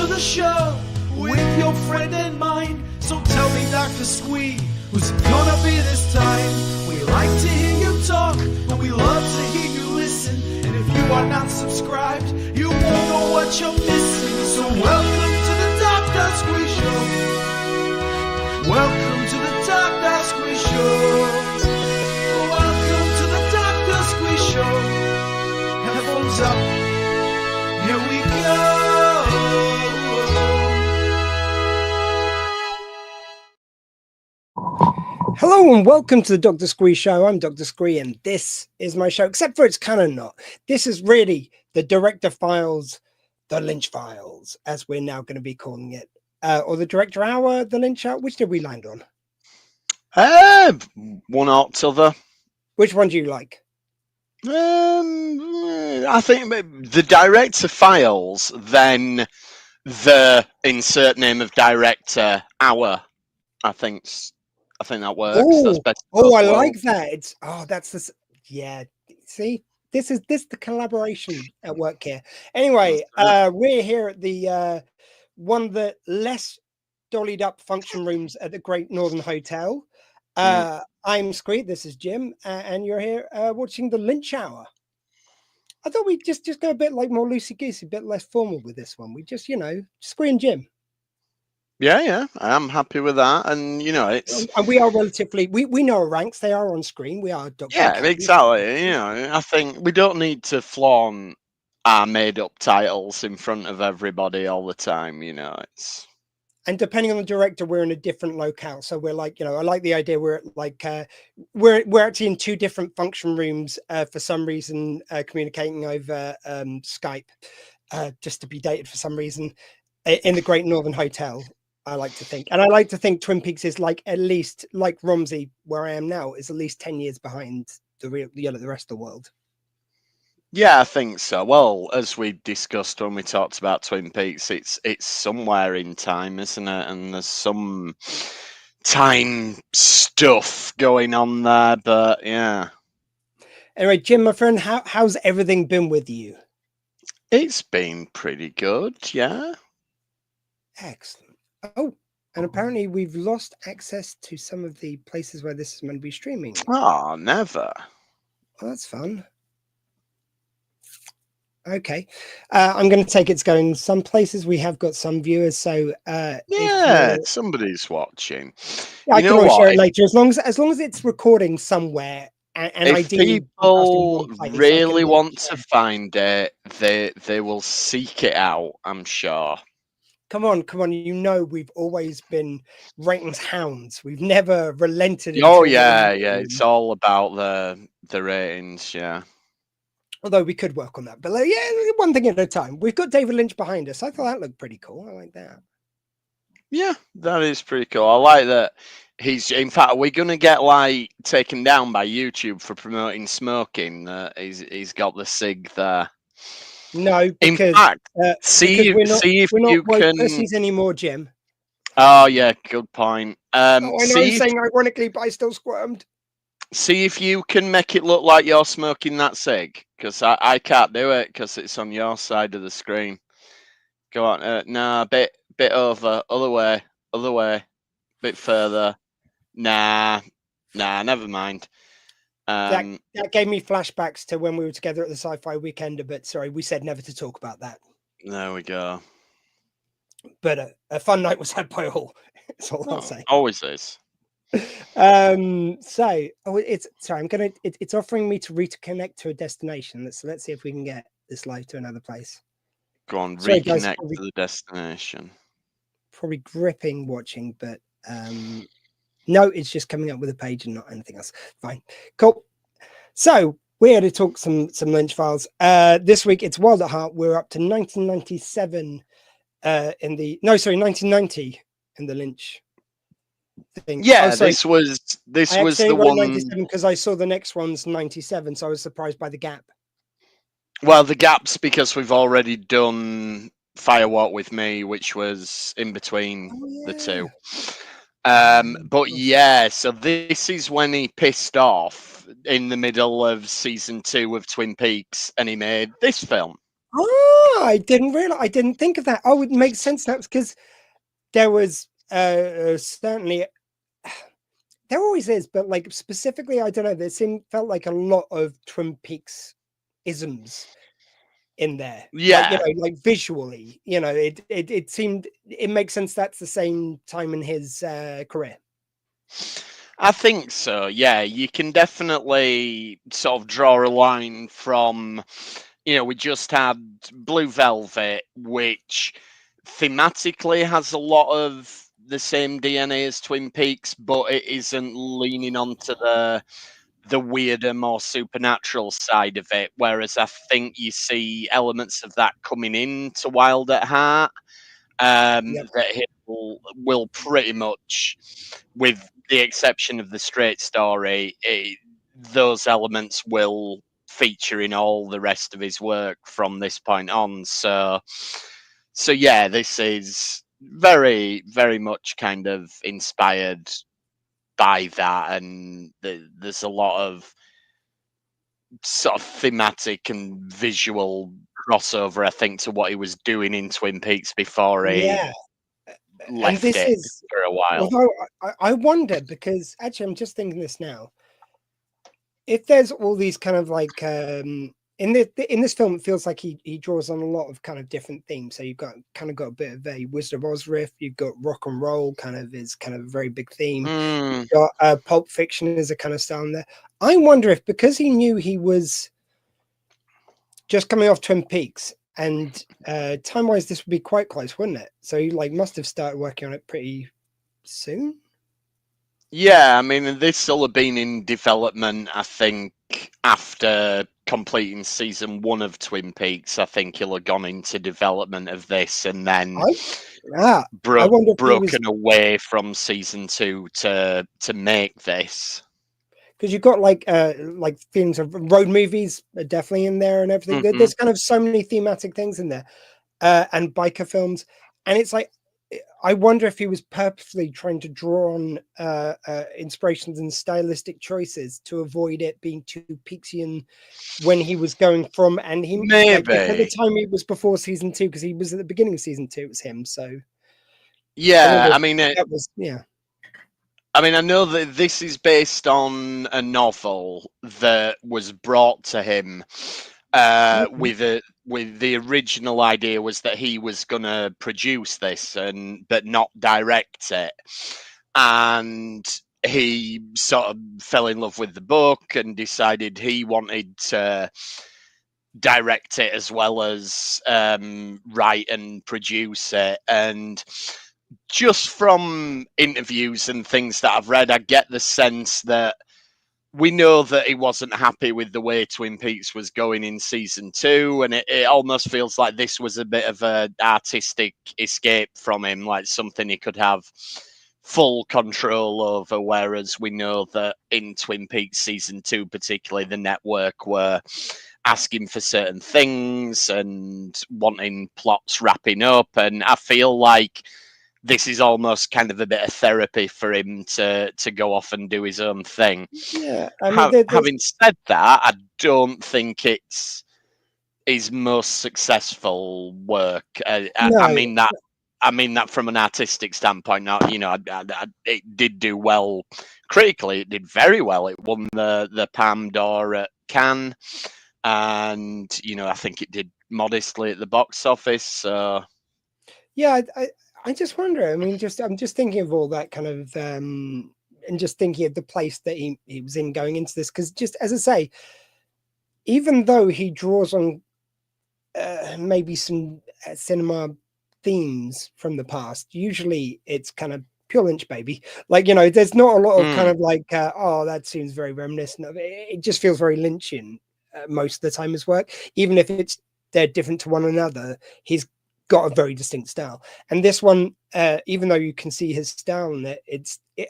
the show with your friend and mine. So tell me, Dr. Squee, who's it gonna be this time? We like to hear you talk, and we love to hear you listen. And if you are not subscribed, you won't know what you're missing. So welcome to the Dr. Squee Show. Welcome to the Dr. Squee Show. Welcome to the Dr. Squee Show. Headphones up. Here we go. Hello and welcome to the Dr. Squee Show. I'm Dr. Squee and this is my show, except for it's kind of not. This is really the Director Files, the Lynch Files, as we're now going to be calling it. Or the Director Hour, the Lynch Hour. Which did we land on? One or t'other. Which one do you like? I think the Director Files, then the insert name of Director Hour. I think that works. That's better. I like that. It's that's the yeah. See, this is the collaboration at work here. Anyway, we're here at the one of the less dollied up function rooms at the Great Northern Hotel. I'm Squee. This is Jim, and you're here watching the Lynch Hour. I thought we'd just go a bit like more loosey goosey, a bit less formal with this one. We just Squee and Jim. Yeah, I'm happy with that, and it's and we are relatively we know our ranks. They are on screen. We are Dr. Yeah, exactly. I think we don't need to flaunt our made-up titles in front of everybody all the time. It's. And depending on the director, we're in a different locale. So we're like, I like the idea. We're like, we're actually in two different function rooms for some reason, communicating over Skype, just to be dated for some reason, in the Great Northern Hotel. I like to think, and I like to think Twin Peaks is like at least like Romsey, where I am now, is at least 10 years behind the rest of the world. Yeah, I think so. Well, as we discussed when we talked about Twin Peaks, it's somewhere in time, isn't it? And there's some time stuff going on there, but yeah. Anyway, Jim, my friend, how's everything been with you? It's been pretty good, yeah. Excellent. Oh, and apparently we've lost access to some of the places where this is meant to be streaming. Oh, never. Well, that's fun. Okay, I'm going to take it's going some places. We have got some viewers, so yeah, somebody's watching. Yeah, I can always share it later as long as it's recording somewhere. And if people really want to find it, they will seek it out. I'm sure. Come on! We've always been ratings hounds. We've never relented. Oh yeah. It's all about the ratings, yeah. Although we could work on that, but one thing at a time. We've got David Lynch behind us. I thought that looked pretty cool. I like that. Yeah, that is pretty cool. I like that. In fact, we're gonna get taken down by YouTube for promoting smoking. He's got the cig there. No, because in fact, see if you can pussies anymore, Jim. Oh yeah, good point. I know I'm saying ironically, but I still squirmed. See if you can make it look like you're smoking that cig, because I can't do it because it's on your side of the screen. Go on, nah, bit over, other way, bit further. Nah, never mind. That gave me flashbacks to when we were together at the Sci-Fi Weekender, but sorry, we said never to talk about that. There we go. But a fun night was had by all. That's all I'll say. Always is. It's offering me to reconnect to a destination. Let's see if we can get this live to another place. Go on, reconnect to the destination. Probably gripping watching, but no, it's just coming up with a page and not anything else. Fine, cool. So we're here to talk some Lynch Files. This week it's Wild at Heart. We're up to 1997 1990 in the Lynch thing. Yeah, this was the one 97 because I saw the next one's 97, so I was surprised by the gap. Well, the gap's because we've already done Firewalk with Me, which was in between the two. But yeah, so this is when he pissed off in the middle of season 2 of Twin Peaks and he made this film. I didn't realize. I didn't think of that. Oh, it makes sense now because there was certainly there always is, but like specifically, I don't know. There felt like a lot of Twin Peaks isms in there, like Yeah, like visually, it seemed it makes sense. That's the same time in his career. I think so. Yeah, you can definitely sort of draw a line from, we just had Blue Velvet, which thematically has a lot of the same DNA as Twin Peaks, but it isn't leaning onto the weirder, more supernatural side of it. Whereas I think you see elements of that coming into Wild at Heart. Yep. That he will pretty much, with the exception of the straight story, those elements will feature in all the rest of his work from this point on. So yeah, this is very, very much kind of inspired by that, and there's a lot of sort of thematic and visual crossover, I think, to what he was doing in Twin Peaks before he Yeah, and left this it is for a while. although I wonder because actually I'm just thinking this now. If there's all these kind of like in this film, it feels like he draws on a lot of kind of different themes. So you've got a bit of a Wizard of Oz riff. You've got rock and roll kind of a very big theme. Mm. You've got Pulp Fiction is a kind of style in there. I wonder if because he knew he was just coming off Twin Peaks and time wise this would be quite close, wouldn't it? So he like must have started working on it pretty soon. Yeah, I mean, this will have been in development, I think, after completing season 1 of Twin Peaks. I think he'll have gone into development of this and then I wonder if he was, broken away from season 2 to make this. because you've got like feelings of road movies are definitely in there and everything. Mhm. There's kind of so many thematic things in there, and biker films, and it's like I wonder if he was purposely trying to draw on inspirations and stylistic choices to avoid it being too Peaksian when he was going from, and he like at the Maybe. time it was before season 2 because he was at the beginning of season 2. It was him, so I Yeah, wonder I if mean, that was I know that this is based on a novel that was brought to him Okay. with the original idea was that he was going to produce this but not direct it, and he sort of fell in love with the book and decided he wanted to direct it as well as write and produce it. And just from interviews and things that I've read, I get the sense that we know that he wasn't happy with the way Twin Peaks was going in season 2, and it almost feels like this was a bit of an artistic escape from him, like something he could have full control over. Whereas we know that in Twin Peaks season 2, particularly, the network were asking for certain things and wanting plots wrapping up, and I feel like this is almost kind of a bit of therapy for him to go off and do his own thing. Yeah, I mean, Having said that, I don't think it's his most successful work. I no, mean that. I mean that from an artistic standpoint. Now, it did do well critically. It did very well. It won the Palme d'Or at Cannes, and I think it did modestly at the box office. So yeah, I just wonder. I mean, I'm just thinking of all that kind of, and just thinking of the place that he was in going into this. Because just as I say, even though he draws on maybe some cinema themes from the past, usually it's kind of pure Lynch, baby. Like there's not a lot of kind of like, oh, that seems very reminiscent of it. It just feels very Lynchian most of the time his work, even if they're different to one another. He's got a very distinct style, and this one, even though you can see his style in it,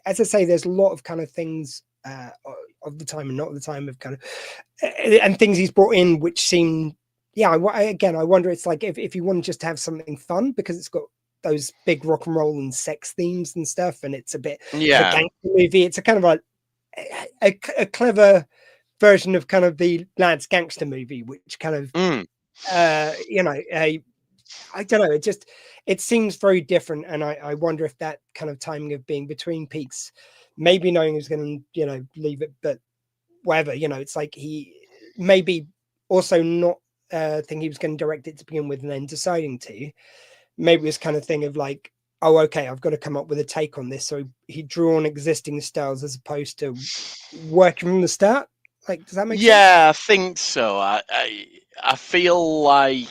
as I say, there's a lot of kind of things of the time and not the time of kind of and things he's brought in which seem, yeah, I wonder, it's like if you want to just have something fun because it's got those big rock and roll and sex themes and stuff, and it's a bit of a gangster movie. It's a kind of a clever version of kind of the lads gangster movie, which kind of You know, I don't know. It seems very different, and I wonder if that kind of timing of being between peaks, maybe knowing he's going to, you know, leave it, but whatever, you know, it's like he maybe also not think he was going to direct it to begin with, and then deciding to. Maybe this kind of thing of like, oh, okay, I've got to come up with a take on this. So he drew on existing styles as opposed to working from the start. Like, does that make sense? Yeah, I think so. I feel like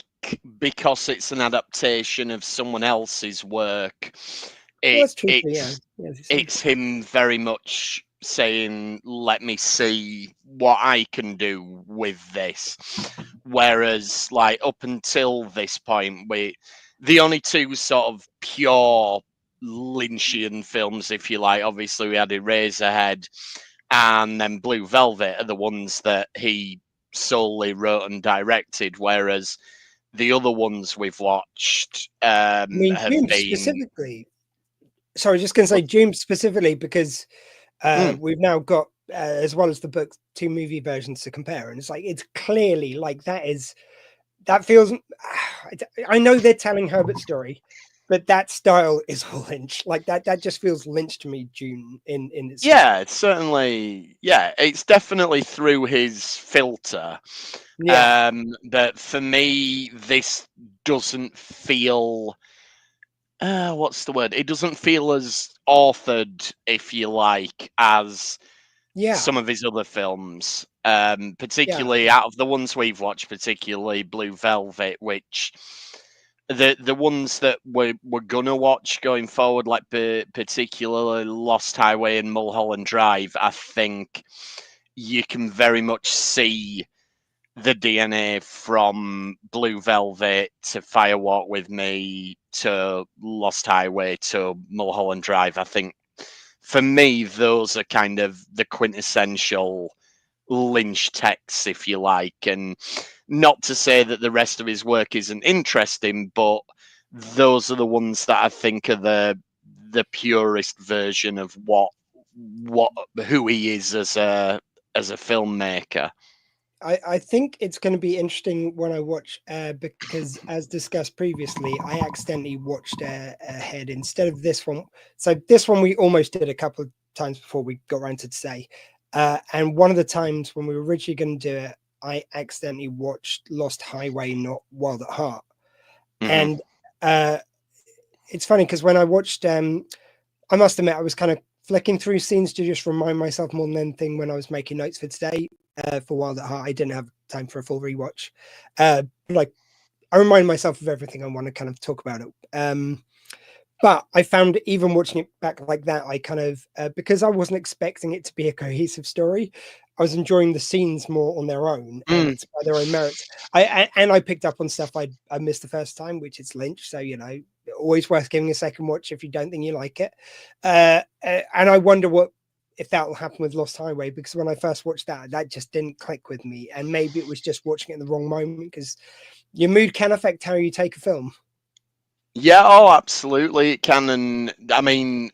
because it's an adaptation of someone else's work, Well, that's true. Yeah. it's him very much saying, "Let me see what I can do with this." Whereas, like up until this point, the only two sort of pure Lynchian films, if you like. Obviously, we had Eraserhead and then Blue Velvet are the ones that he solely wrote and directed, whereas the other ones we've watched I mean, have Doom been. specifically. Sorry, just going to say Doom specifically because we've now got, as well as the book, 2 movie versions to compare, and it's like it's clearly like that feels. I know they're telling Herbert's story, but that style is Lynch. Like that just feels Lynch to me. Dune in its style. Yeah, it's certainly. Yeah, it's definitely through his filter. Yeah, But for me, this doesn't feel. What's the word? It doesn't feel as authored, if you like, as yeah, some of his other films. yeah. Particularly out of the ones we've watched, particularly Blue Velvet, which the ones that we're gonna watch going forward, like particularly Lost Highway and Mulholland Drive, I think you can very much see the DNA from Blue Velvet to Firewalk with Me to Lost Highway to Mulholland Drive. I think for me, those are kind of the quintessential Lynch texts, if you like. And not to say that the rest of his work isn't interesting, but those are the ones that I think are the purest version of who he is as a filmmaker. I think it's going to be interesting when I watch because, as discussed previously, I accidentally watched ahead instead of this one. So this one we almost did a couple of times before we got around to today, and one of the times when we were originally going to do it, I accidentally watched Lost Highway, not Wild at Heart, Mm-hmm. and it's funny because when I watched, I must admit I was kind of flicking through scenes to just remind myself more than anything when I was making notes for today. For Wild at Heart, I didn't have time for a full rewatch. Like I remind myself of everything I want to kind of talk about it. But I found even watching it back like that, I kind of because I wasn't expecting it to be a cohesive story, I was enjoying the scenes more on their own and by their own merits. I picked up on stuff I missed the first time, which is Lynch. So you know, always worth giving a second watch if you don't think you like it. And I wonder if that will happen with Lost Highway, because when I first watched that just didn't click with me, and maybe it was just watching it in the wrong moment because your mood can affect how you take a film. Yeah, oh, absolutely, it can. And I mean,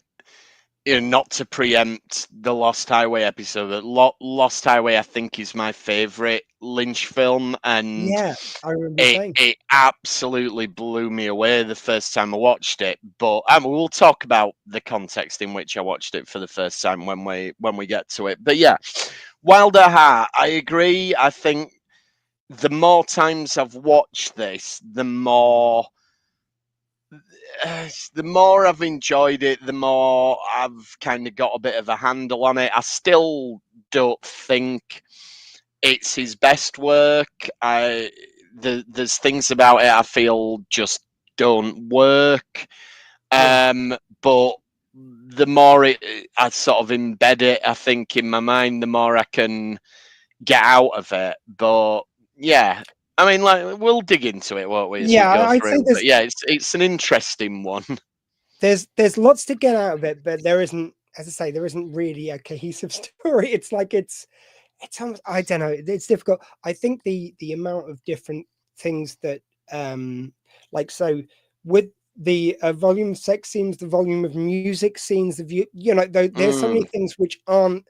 you know, not to preempt the Lost Highway episode, but Lost Highway, I think, is my favorite Lynch film, and Yeah, I remember saying. it absolutely blew me away the first time I watched it. But we'll talk about the context in which I watched it for the first time when we get to it. But yeah, Wilder Heart, I agree. I think the more times I've watched this, the more I've enjoyed it, the more I've kind of got a bit of a handle on it. I still don't think it's his best work. There's things about it I feel just don't work. But the more I sort of embed it, I think in my mind, the more I can get out of it. But yeah, I mean, like we'll dig into it, won't we, as we Yeah, go I'd say through? But yeah, it's an interesting one. there's lots to get out of it, but there isn't, as I say, there isn't really a cohesive story. It's like it's almost, I don't know, it's difficult. I think the amount of different things that like so with the volume of sex scenes, the volume of music scenes, the view, you know, there's so many things which aren't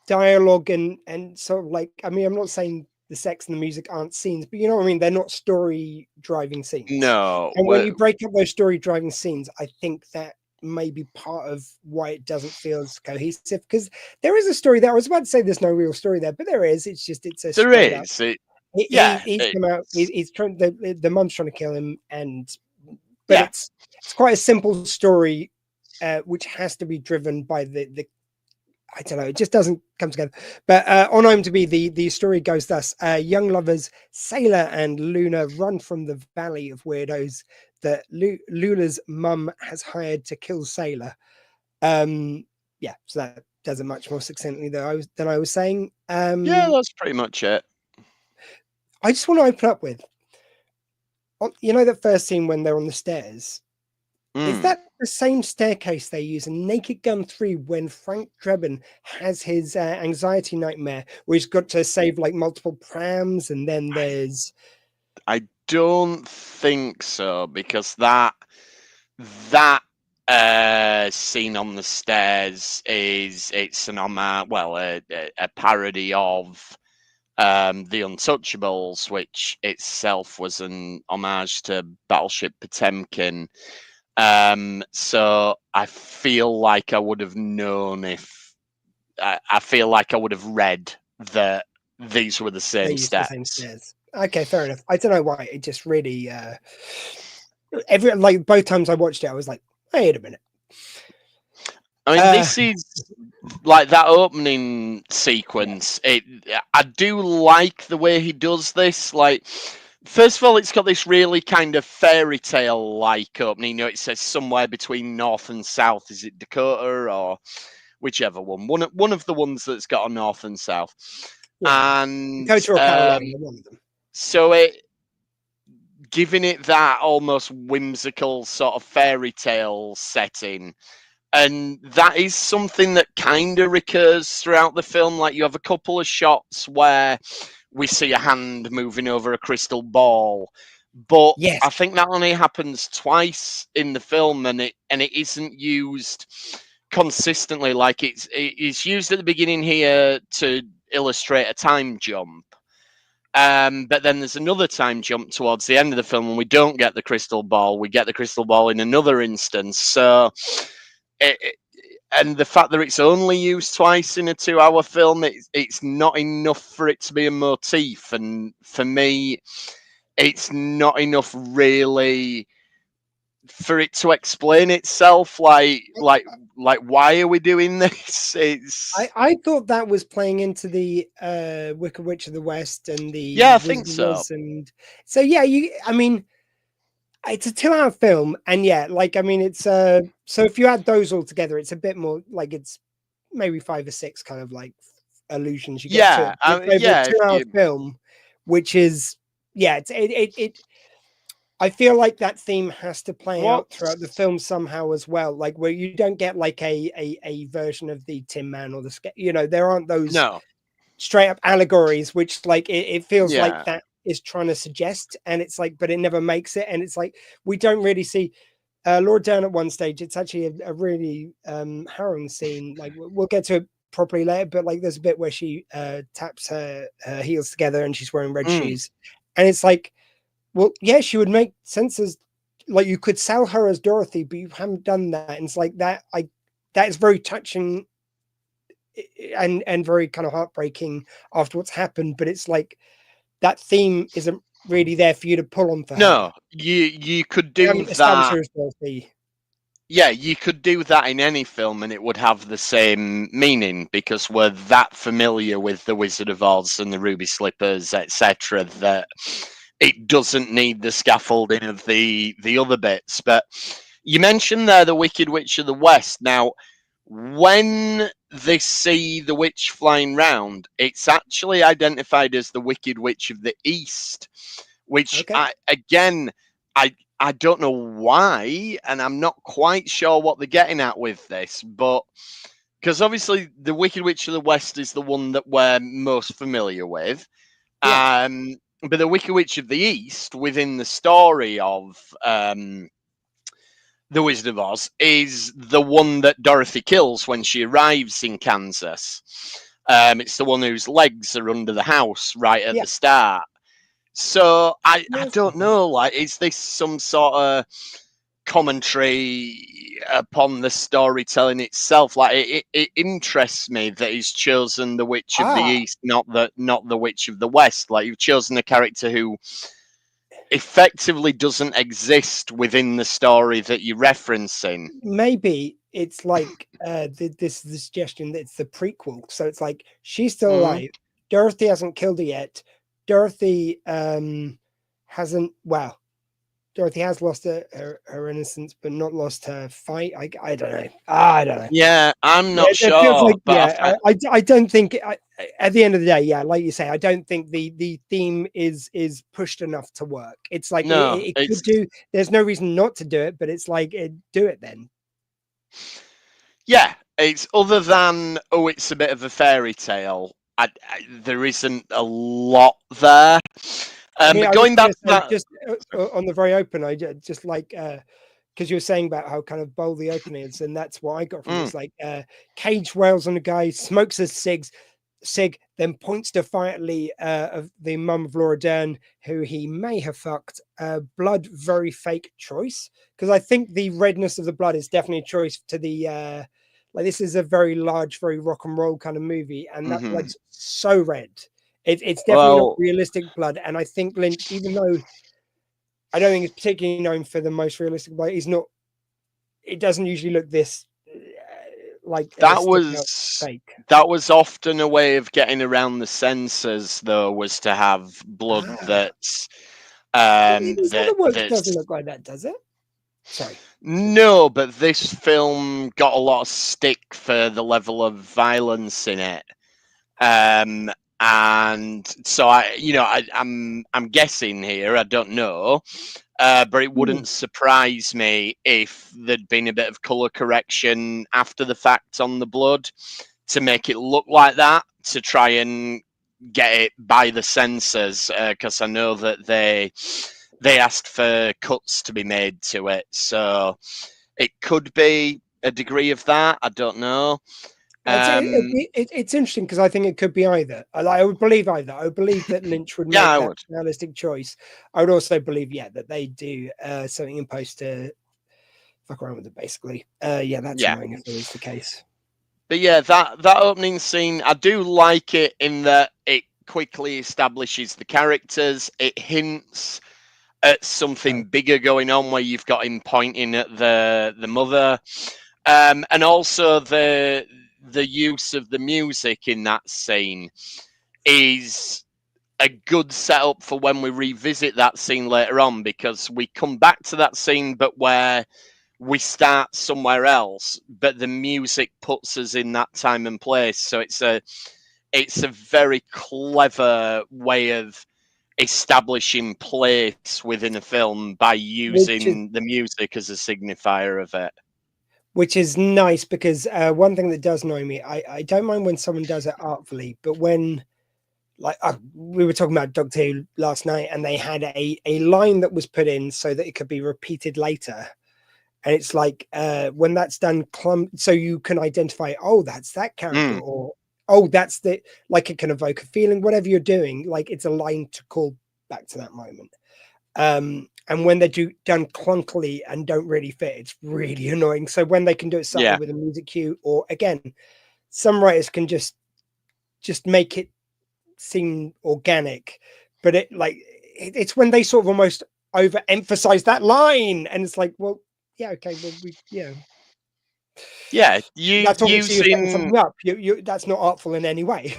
dialogue and sort of like, I mean, I'm not saying the sex and the music aren't scenes, but you know what I mean? They're not story driving scenes. No, And when you break up those story driving scenes, I think that may be part of why it doesn't feel as cohesive, because there is a story there. I was about to say there's no real story there, but there is. It's just it's a there straight up. is. He's come out. He's trying. The mum's trying to kill him, but it's quite a simple story, which has to be driven by the. I don't know. It just doesn't come together. But on IMDb, the story goes thus: young lovers Sailor and Luna run from the Valley of Weirdos that Luna's mum has hired to kill Sailor. Yeah, so that does it much more succinctly than I was saying. Yeah, that's pretty much it. I just want to open up with, you know, that first scene when they're on the stairs. Is that the same staircase they use in Naked Gun 3 when Frank Drebin has his anxiety nightmare where he's got to save like multiple prams, and then there's... I don't think so, because that scene on the stairs it's an homage, well, a parody of The Untouchables, which itself was an homage to Battleship Potemkin. So I feel like I would have known if I feel like I would have read that these were the same steps. Okay, fair enough. I don't know why it just really both times I watched it, I was like, wait a minute. I mean, this is like that opening sequence. I do like the way he does this. Like, first of all, it's got this really kind of fairy tale like opening. You know, it says somewhere between north and south. Is it Dakota or whichever one? One of the ones that's got a north and south. Yeah. And Dakota or Carolina, one of them. So it giving it that almost whimsical sort of fairy tale setting. And that is something that kind of recurs throughout the film. Like, you have a couple of shots where we see a hand moving over a crystal ball, but yes, I think that only happens twice in the film, and it isn't used consistently. Like, it's used at the beginning here to illustrate a time jump, but then there's another time jump towards the end of the film, and we don't get the crystal ball. We get the crystal ball in another instance. So, and the fact that it's only used twice in a 2-hour film, it's not enough for it to be a motif. And for me, it's not enough really for it to explain itself. Like why are we doing this? I thought that was playing into the Wicked Witch of the West and the I think so. And so I mean, it's a 2-hour film, and it's so if you add those all together, it's a bit more like it's maybe 5 or 6 kind of like allusions you get to it. A 2-hour film, which is I feel like that theme has to play out throughout the film somehow as well, like where you don't get like a version of the Tin Man or the there aren't those straight up allegories, which like it feels like that is trying to suggest, and it's like, but it never makes it, and it's like we don't really see Laura Dern at one stage. It's actually a really harrowing scene. Like we'll get to it properly later, but like there's a bit where she taps her heels together and she's wearing red shoes, and it's like, well, yeah, she would make sense as like you could sell her as Dorothy, but you haven't done that, and it's like that. That is very touching and very kind of heartbreaking after what's happened, but it's like that theme isn't really there for you to pull on for her. No, you could do that. Yeah, you could do that in any film and it would have the same meaning, because we're that familiar with The Wizard of Oz and the Ruby Slippers, etc., that it doesn't need the scaffolding of the other bits. But you mentioned there the Wicked Witch of the West. Now, when they see the witch flying round, it's actually identified as the Wicked Witch of the East, which I don't know why, and I'm not quite sure what they're getting at with this, but because obviously the Wicked Witch of the West is the one that we're most familiar with, but the Wicked Witch of the East within the story of The Wizard of Oz is the one that Dorothy kills when she arrives in Kansas. It's the one whose legs are under the house right at Yeah. the start. So I Yes. don't know. Like, is this some sort of commentary upon the storytelling itself? Like, it interests me that he's chosen the Witch of the East, not the Witch of the West. Like, you've chosen a character who effectively doesn't exist within the story that you're referencing. Maybe it's like this is the suggestion that it's the prequel. So it's like she's still alive. Dorothy hasn't killed her yet. Dorothy hasn't. Well, Dorothy has lost her innocence, but not lost her fight. I don't know. I don't know. Yeah, I'm not It feels sure. like, But I don't think. At the end of the day, yeah, like you say, I don't think the theme is pushed enough to work. It's like no, it it's could do. There's no reason not to do it, but it's like do it then. yeah, it's other than it's a bit of a fairy tale. There isn't a lot there. I mean, I was Going back gonna to say, that, just on the very open, I just like because you were saying about how kind of bold the opening is, and that's what I got from this. Like Cage wails on a guy, smokes a cig, then points defiantly of the mum of Laura Dern, who he may have fucked. Blood, very fake choice, because I think the redness of the blood is definitely a choice to the like this is a very large, very rock and roll kind of movie, and that blood's so red. It's definitely not well, realistic blood, and I think Lynch, even though I don't think it's particularly known for the most realistic blood, he's not. It doesn't usually look this like that stick out was fake. that was often a way of getting around the censors, though, was to have blood that's His other work doesn't that's look like that, does it? Sorry. no, but this film got a lot of stick for the level of violence in it. And so I'm guessing here. I don't know, but it wouldn't surprise me if there'd been a bit of color correction after the fact on the blood to make it look like that, to try and get it by the censors, because I know that they asked for cuts to be made to it, so it could be a degree of that. I don't know. It's interesting because I think it could be either. I would believe either. I would believe that Lynch would Yeah, make I that would. realistic choice. I would also believe, that they do something in post to fuck around with it, basically. Yeah, that's Yeah. annoying if it is the case. But yeah, that opening scene, I do like it in that it quickly establishes the characters. It hints at something bigger going on, where you've got him pointing at the mother, and also the use of the music in that scene is a good setup for when we revisit that scene later on, because we come back to that scene, but where we start somewhere else, but the music puts us in that time and place. So it's a very clever way of establishing place within a film by using the music as a signifier of it. Which is nice, because one thing that does annoy me, I don't mind when someone does it artfully, but when, like, we were talking about Doctor Who last night, and they had a line that was put in so that it could be repeated later. And it's like when that's done, so you can identify, oh, that's that character, or oh, that's the, like, it can evoke a feeling, whatever you're doing, like it's a line to call back to that moment. And when they're done clunkily and don't really fit, it's really annoying. So when they can do it subtly with a music cue, or again, some writers can just make it seem organic, but it's when they sort of almost overemphasize that line, and it's like, well, yeah, okay, well, that's obviously you're setting something up. You that's not artful in any way.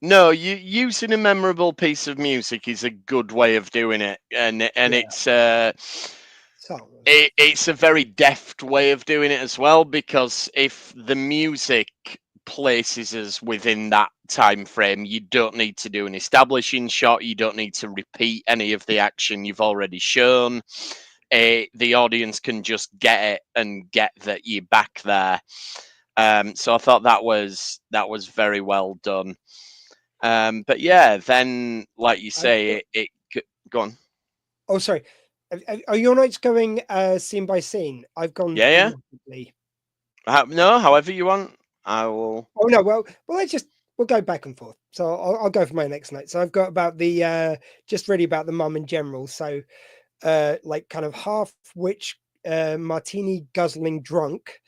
No, using a memorable piece of music is a good way of doing it, and it's it's a very deft way of doing it as well, because if the music places us within that time frame, you don't need to do an establishing shot, you don't need to repeat any of the action you've already shown. The audience can just get it and get that you're back there. So I thought that was very well done. But yeah, then, like you say, it go on. Oh, sorry. Are your nights going scene by scene? I've gone Yeah. chronologically. No, however you want. I will. Oh no, well, let's just we'll go back and forth. So I'll go for my next note. So I've got about the just really about the mum in general. So like kind of half witch, martini guzzling drunk,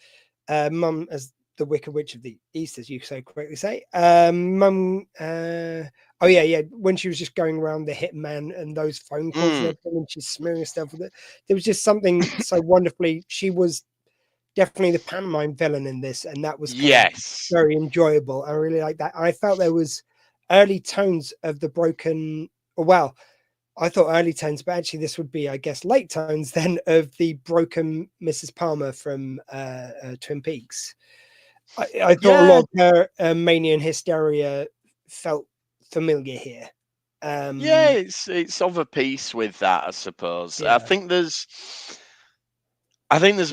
mum as the Wicked Witch of the East, as you so correctly say. Mum, oh yeah, when she was just going around the hitman and those phone calls and everything, and she's smearing stuff with it. There was just something so wonderfully. She was definitely the pantomime villain in this, and that was kind of very enjoyable. I really like that. I felt there was early tones of the broken. Well, I thought early tones, but actually this would be, I guess, late tones then of the broken Mrs. Palmer from Twin Peaks. I thought a lot of her mania and hysteria felt familiar here. Yeah, it's of a piece with that, I suppose. Yeah. I think there's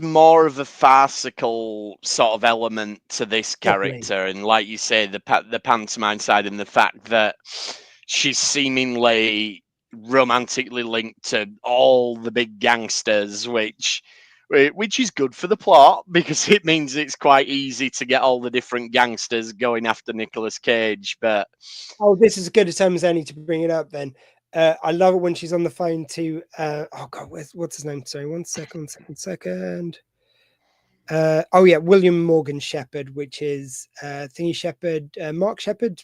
more of a farcical sort of element to this Definitely. character, and like you say, the pantomime side, and the fact that she's seemingly romantically linked to all the big gangsters, which is good for the plot because it means it's quite easy to get all the different gangsters going after Nicolas Cage. But this is as good a time as any to bring it up then. I love it when she's on the phone to oh god, what's his name? Sorry, one second. William Morgan Shepherd, which is Thingy Shepherd, Mark Shepherd,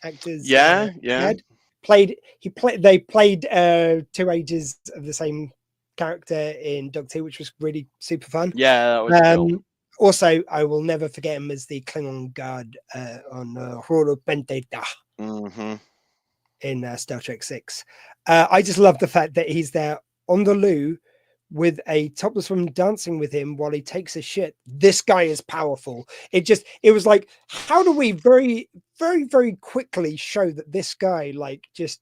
actors. Dad. They played 2 ages of the same character in Doctor Who, which was really super fun. Yeah, that was cool. Also, I will never forget him as the Klingon guard on Horo Penteta in Star Trek 6. I just love the fact that he's there on the loo with a topless woman dancing with him while he takes a shit. This guy is powerful. It was like, how do we very, very, very quickly show that this guy, like, just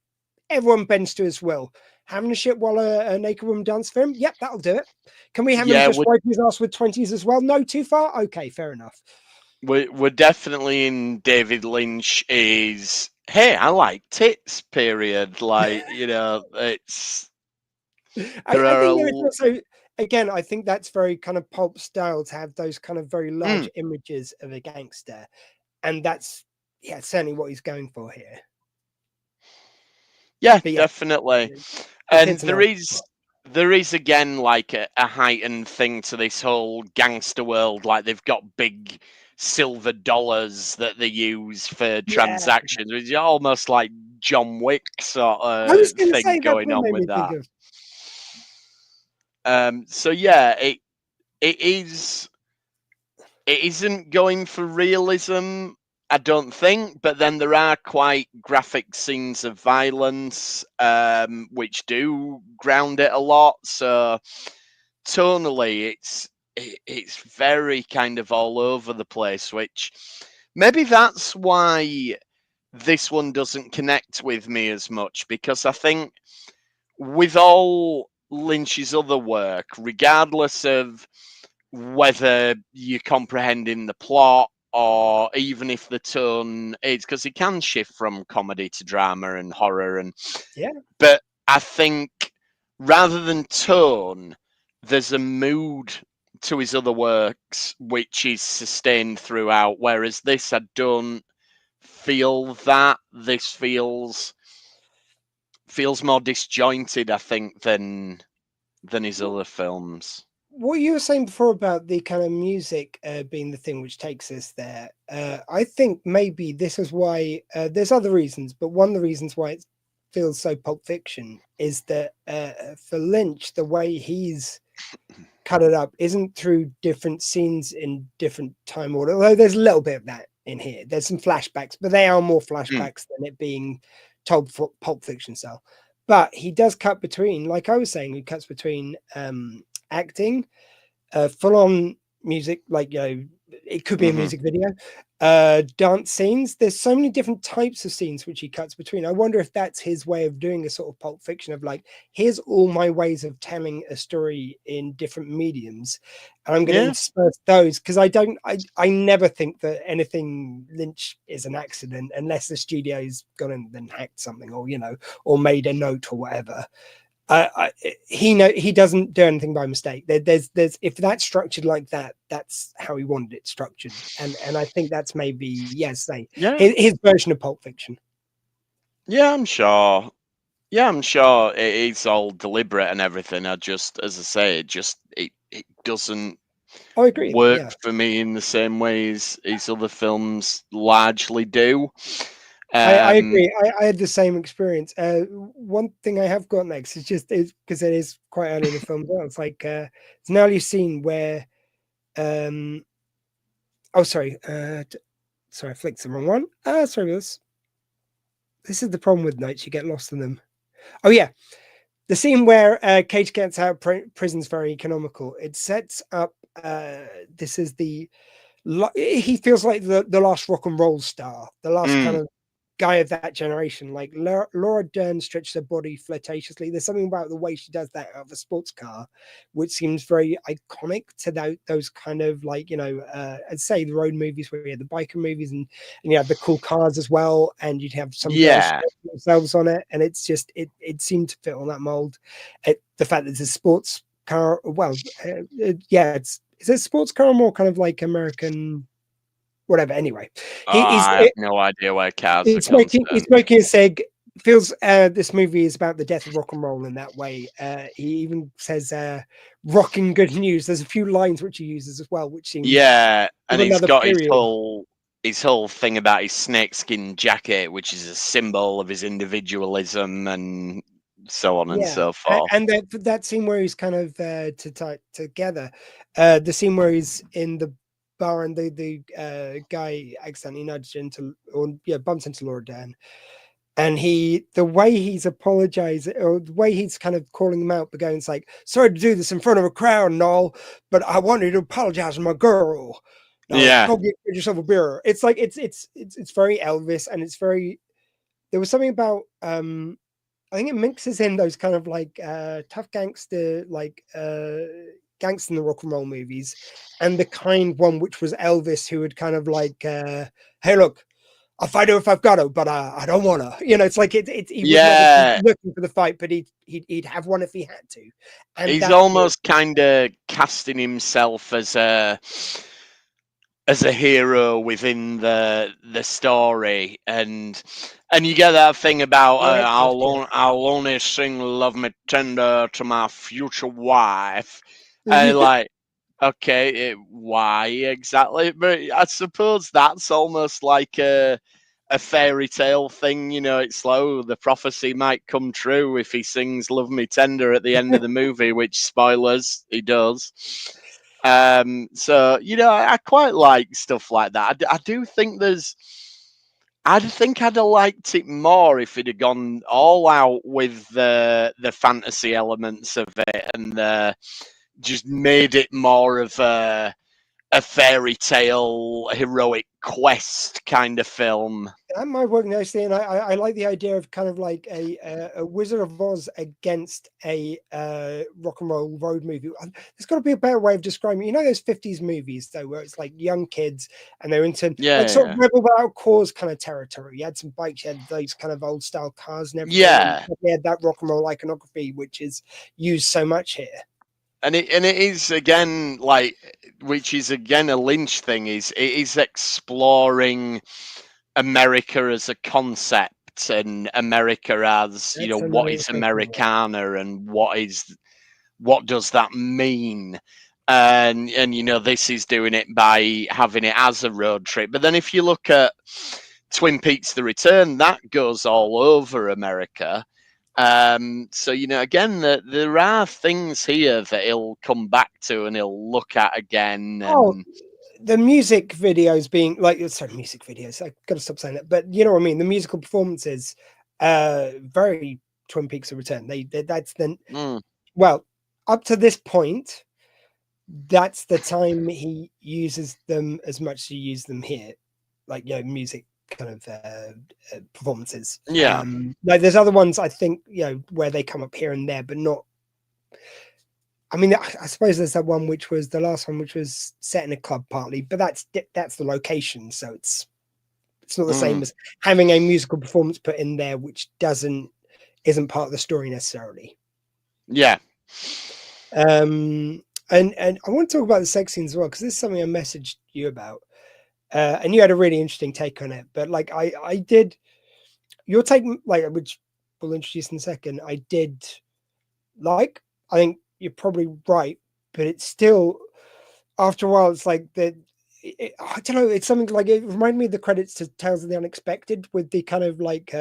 everyone bends to his will? Having a shit while a naked woman dances for him? Yep, that'll do it. Can we have him just wipe his ass with 20s as well? No, too far? Okay, fair enough. We're definitely in David Lynch is, hey, I like tits, period. Like, it's... I think there is also, again, I think that's very kind of pulp style to have those kind of very large images of a gangster. And that's, certainly what he's going for here. Yeah, definitely. And there is again like a heightened thing to this whole gangster world. Like they've got big silver dollars that they use for transactions. It's almost like John Wick sort of thing going on with that. So yeah, it isn't going for realism, I don't think, but then there are quite graphic scenes of violence, which do ground it a lot. So tonally, it's very kind of all over the place, which maybe that's why this one doesn't connect with me as much, because I think with all Lynch's other work, regardless of whether you're comprehending the plot or even if the tone is, because it can shift from comedy to drama and horror, and but I think rather than tone, there's a mood to his other works which is sustained throughout, whereas this I don't feel that. This feels more disjointed, I think, than his other films. What you were saying before about the kind of music being the thing which takes us there, I think maybe this is why there's other reasons, but one of the reasons why it feels so Pulp Fiction is that for Lynch, the way he's cut it up isn't through different scenes in different time order, although there's a little bit of that in here. There's some flashbacks, but they are more flashbacks than it being told for Pulp Fiction style. But he does cut between, like I was saying, he cuts between acting, full-on music, like it could be a music video, dance scenes. There's so many different types of scenes which he cuts between. I wonder if that's his way of doing a sort of Pulp Fiction of like, here's all my ways of telling a story in different mediums, and I'm going to intersperse those, because I never think that anything Lynch is an accident unless the studio's gone and then hacked something, or or made a note or whatever. He doesn't do anything by mistake. There's if that's structured like that, that's how he wanted it structured, and I think that's maybe his version of Pulp Fiction. Yeah, I'm sure. Yeah, I'm sure it's all deliberate and everything. I just, as I say, it doesn't I agree. work Yeah, for me in the same way as other films largely do. I agree. I had the same experience. One thing I have got next is because it is quite early in the film as well. It's like it's an early scene where oh sorry sorry, I flicked the wrong one. Sorry, this is the problem with nights, you get lost in them. Oh yeah, the scene where Cage gets out of prison is very economical. It sets up this is he feels like the last rock and roll star, the last kind of guy of that generation. Like Laura Dern stretches her body flirtatiously. There's something about the way she does that out of a sports car, which seems very iconic to those kind of like, I'd say the road movies where you had the biker movies and you have the cool cars as well. And you'd have some girls themselves on it. And it's just, it seemed to fit on that mold. The fact that it's a sports car, well, is it a sports car or more kind of like American whatever. Anyway, I have no idea where cars are concerned. He's smoking a cig. Feels this movie is about the death of rock and roll in that way. He even says "rocking good news." There's a few lines which he uses as well, which seems and he's got period. his whole thing about his snakeskin jacket, which is a symbol of his individualism and so on and so forth. And that scene where he's kind of together, the scene where he's in the bar and the guy accidentally nudged bumps into Laura Dern, and the way he's apologizing or the way he's kind of calling him out, but going, it's like, sorry to do this in front of a crowd and all, but I wanted to apologize to my girl. No, go get yourself a beer. It's like it's very Elvis, and it's very. There was something about I think it mixes in those kind of like tough gangster, like gangster in the rock and roll movies, and the kind one which was Elvis, who would kind of like, hey, look, I'll fight her if I've got to, but I don't want to. It's like he was not looking for the fight, but he'd have one if he had to. And he's almost kind of casting himself as a hero within the story, and you get that thing about I'll only sing "Love Me Tender" to my future wife, and like, okay, why exactly? But I suppose that's almost like a fairy tale thing, it's like, the prophecy might come true if he sings "Love Me Tender" at the end of the movie, which, spoilers, he does. So I quite like stuff like that. I do think I think I'd have liked it more if it had gone all out with the fantasy elements of it and just made it more of a fairy tale heroic quest kind of film. That might work nicely, and I like the idea of kind of like a Wizard of Oz against a rock and roll road movie. There's got to be a better way of describing it. Those 50s movies though, where it's like young kids and they're into sort of rebel without cause kind of territory. You had some bikes, you had those kind of old style cars and everything. Yeah, and they had that rock and roll iconography, which is used so much here. And it is again which is again a Lynch thing. It is exploring America as a concept and America as what is Americana and what does that mean, and this is doing it by having it as a road trip. But then if you look at Twin Peaks: The Return, that goes all over America. So again, there are things here that he'll come back to and he'll look at again. And the music videos being music videos. I gotta stop saying that, but you know what I mean. The musical performances, very Twin Peaks: The Return. That's well, up to this point, that's the time he uses them as much as he used them here, music kind of performances. There's other ones I think where they come up here and there, but not. I mean, I suppose there's that one which was the last one, which was set in a club partly, but that's the location, so it's not the same as having a musical performance put in there, which isn't part of the story necessarily. Yeah. And I want to talk about the sex scenes as well, because this is something I messaged you about, and you had a really interesting take on it. But like I did, your take, like, which we'll introduce in a second, I did like. I think you're probably right, but it's still, after a while, it's like that. I don't know. It's something like, it reminded me of the credits to Tales of the Unexpected, with the kind of like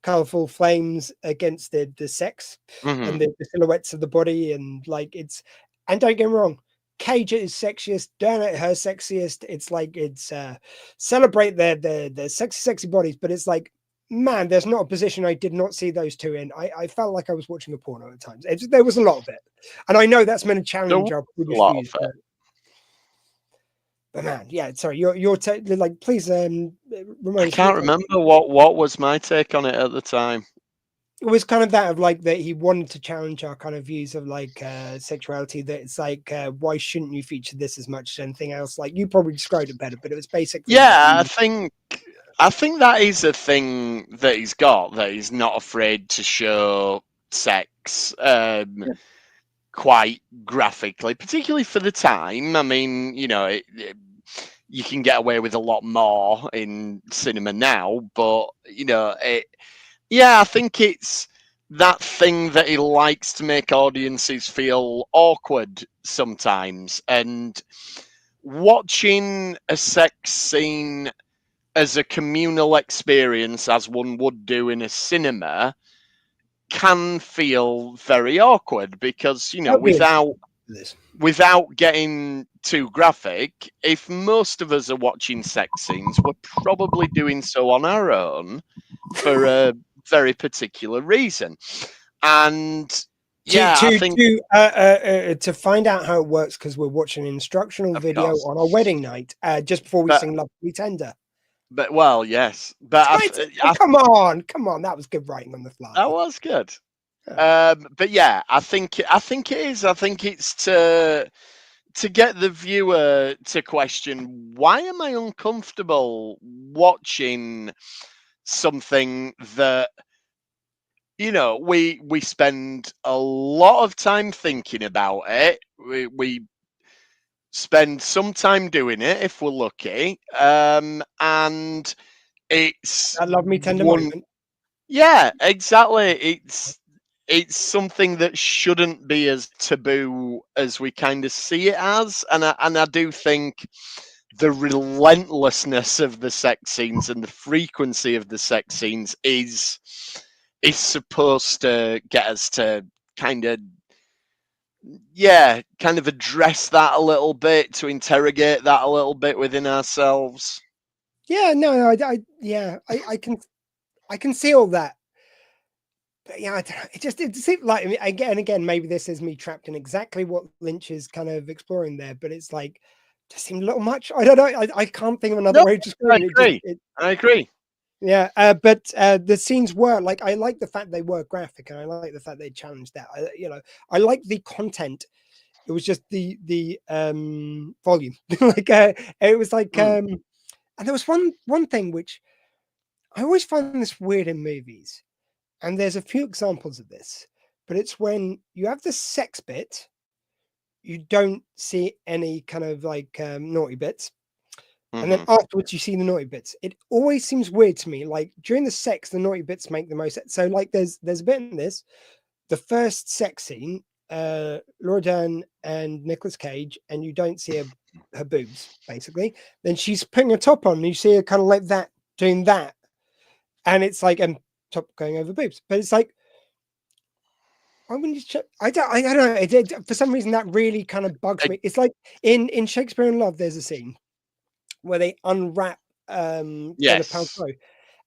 colorful flames against the sex and the silhouettes of the body, and like it's. And don't get me wrong, Cage is sexiest, Dern at her sexiest. It's like it's celebrate their sexy bodies, but it's like, man, there's not a position I did not see those two in. I felt like I was watching a porno at times. There was a lot of it, and I know that's meant to There challenge was our a previous lot views. of it. But man, yeah, sorry, your take, like, please I remind us. can't remember what was my take on it at the time. It was kind of that of like that he wanted to challenge our kind of views of like sexuality. That it's like, why shouldn't you feature this as much as anything else? Like, you probably described it better, but it was basically that Yeah, I think that is a thing that he's got, that he's not afraid to show sex quite graphically, particularly for the time. I mean, you know, you can get away with a lot more in cinema now, but you know, yeah, I think it's that thing that he likes to make audiences feel awkward sometimes, and watching a sex scene as a communal experience, as one would do in a cinema, can feel very awkward, because, you know, without getting too graphic, if most of us are watching sex scenes, we're probably doing so on our own for a very particular reason. And yeah, I think to find out how it works, because we're watching an instructional of video course, on our wedding night, just before we but sing "Love Me Tender." well, yes, but Come on, that was good writing on the fly. that was good. Oh. But yeah, I think it is. I think it's to get the viewer to question, why am I uncomfortable watching something that, you know, we spend a lot of time thinking about it. We spend some time doing it if we're lucky, and it's That "Love Me Tender" one. moment. Yeah, exactly. It's something that shouldn't be as taboo as we kind of see it as, and I do think the relentlessness of the sex scenes and the frequency of the sex scenes is supposed to get us to kind of, yeah, kind of address that a little bit, to interrogate that a little bit within ourselves. Yeah, no, I can see all that. But yeah, it seemed like, I mean, again, maybe this is me trapped in exactly what Lynch is kind of exploring there, but it's like, just seemed a little much. I don't know. I can't think of another No, way to I describe it. agree. I agree. Yeah, but the scenes were like, I like the fact they were graphic, and I like the fact they challenged that. I like the content. It was just the volume. Like it was like and there was one thing which I always find this weird in movies, and there's a few examples of this, but it's when you have the sex bit, you don't see any kind of like naughty bits. And then afterwards, you see the naughty bits. It always seems weird to me. Like, during the sex, the naughty bits make the most sense. So, like, there's a bit in this, the first sex scene, Laura Dern and Nicholas Cage, and you don't see her boobs, basically. Then she's putting a top on, and you see her kind of like that, doing that. And it's like, top going over boobs. But it's like, why wouldn't you check? I don't know. For some reason, that really kind of bugs me. It's like in Shakespeare in Love, there's a scene where they unwrap Gwyneth Yes. Paltrow.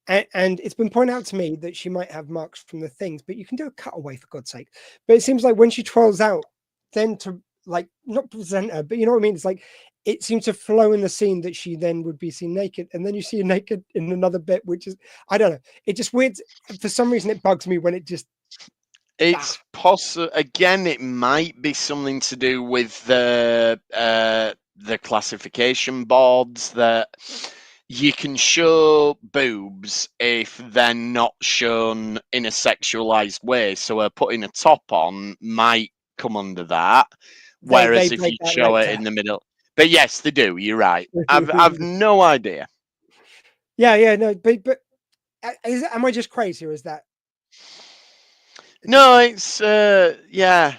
And it's been pointed out to me that she might have marks from the things, but you can do a cutaway, for God's sake. But it seems like when she twirls out, then to like not present her, but you know what I mean? It's like it seems to flow in the scene that she then would be seen naked, and then you see her naked in another bit, which is, I don't know. It just weird. For some reason, it bugs me when it just. It's possible. Again, it might be something to do with the classification boards, that you can show boobs if they're not shown in a sexualized way. So putting a top on might come under that. Whereas They if you break that show it later. in the middle, but yes, they do. You're right. I've no idea. Yeah, no, but am I just crazy, or is that? No, it's yeah,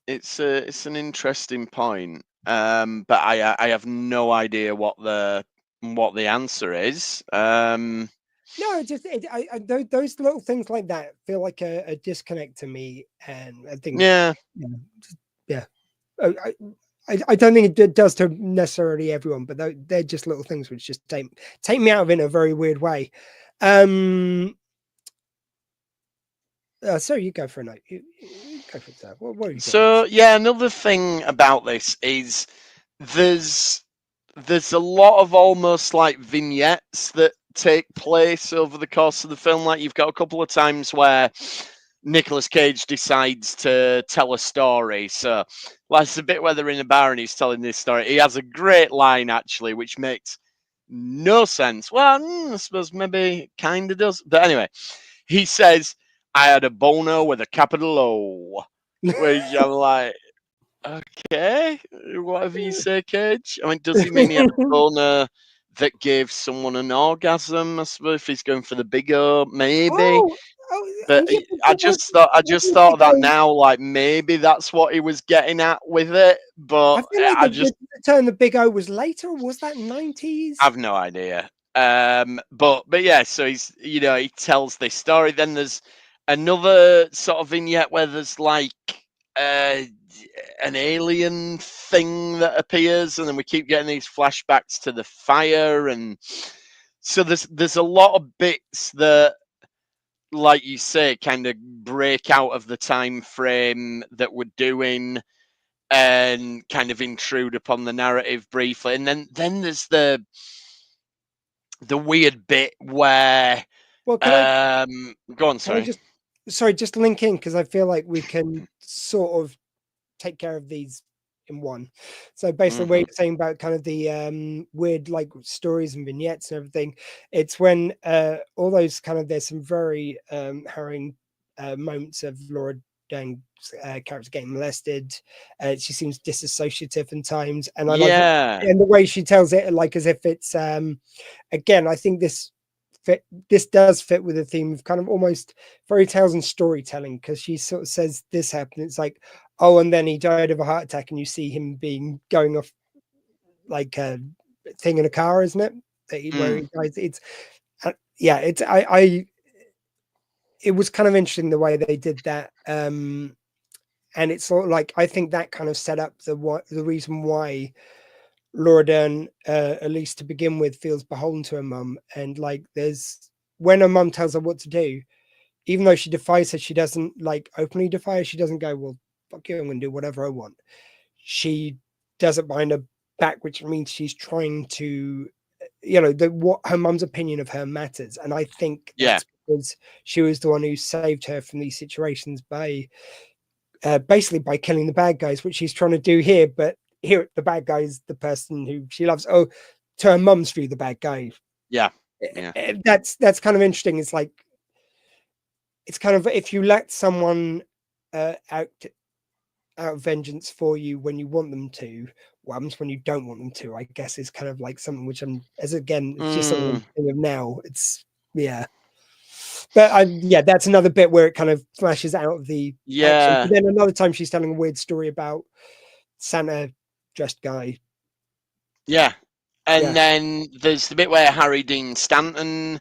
it's an interesting point. But I have no idea what the answer is. No, those little things like that feel like a disconnect to me, and I think, Yeah. yeah. I don't think it does to necessarily everyone, but they're just little things which just take me out of it in a very weird way. So you go for a note. You go for it, sir. What are you So yeah, another thing about this is there's a lot of almost like vignettes that take place over the course of the film. Like you've got a couple of times where Nicolas Cage decides to tell a story. So that's a bit where they're in a bar and he's telling this story. He has a great line actually, which makes no sense. Well, I suppose maybe kind of does. But anyway, he says, "I had a boner with a capital O," which I'm like, okay, whatever you say, Cage. I mean, does he mean he had a boner that gave someone an orgasm? I suppose if he's going for the big O, maybe. But yeah, I but just thought of that O? now, like maybe that's what he was getting at with it. But I feel like I the just term the big O was later. Or was that 90s? I've no idea. But yeah, so he tells this story. Then there's another sort of vignette where there's like uh an alien thing that appears, and then we keep getting these flashbacks to the fire, and so there's a lot of bits that, like you say, kind of break out of the time frame that we're doing and kind of intrude upon the narrative briefly. And then there's the weird bit where Well, go on, can I sorry. just link in, because I feel like we can sort of take care of these in one. So basically, what Mhm. you're saying about kind of the weird like stories and vignettes and everything, it's when all those kind of, there's some very harrowing moments of Laura Dern's character getting molested. She seems disassociative in times, and I like it, Yeah. and the way she tells it, like as if it's again, I think this does fit with the theme of kind of almost fairy tales and storytelling, because she sort of says this happened. It's like, oh, and then he died of a heart attack, and you see him going off like a thing in a car, isn't it? Where Mm. he dies. It's yeah, it's it was kind of interesting the way they did that. And it's sort of like, I think that kind of set up the reason why Laura Dern, at least to begin with, feels beholden to her mum. And like, there's when her mum tells her what to do, even though she defies her, she doesn't like openly defy her. She doesn't go, well, fuck you, I'm going to do whatever I want. She does it behind her back, which means she's trying to, what her mum's opinion of her matters. And I think Yeah. that's because she was the one who saved her from these situations by basically by killing the bad guys, which she's trying to do here. But here, the bad guy is the person who she loves. Oh, to her mum's view, the bad guy. Yeah. Yeah. That's kind of interesting. It's like, it's kind of, if you let someone out of vengeance for you when you want them to, what happens when you don't want them to, I guess, is kind of like something which it's just something I'm thinking of now. It's, yeah. But yeah, that's another bit where it kind of flashes out of the action. Yeah. But then another time she's telling a weird story about Santa dressed guy. Yeah. And Yeah. then there's the bit where Harry Dean Stanton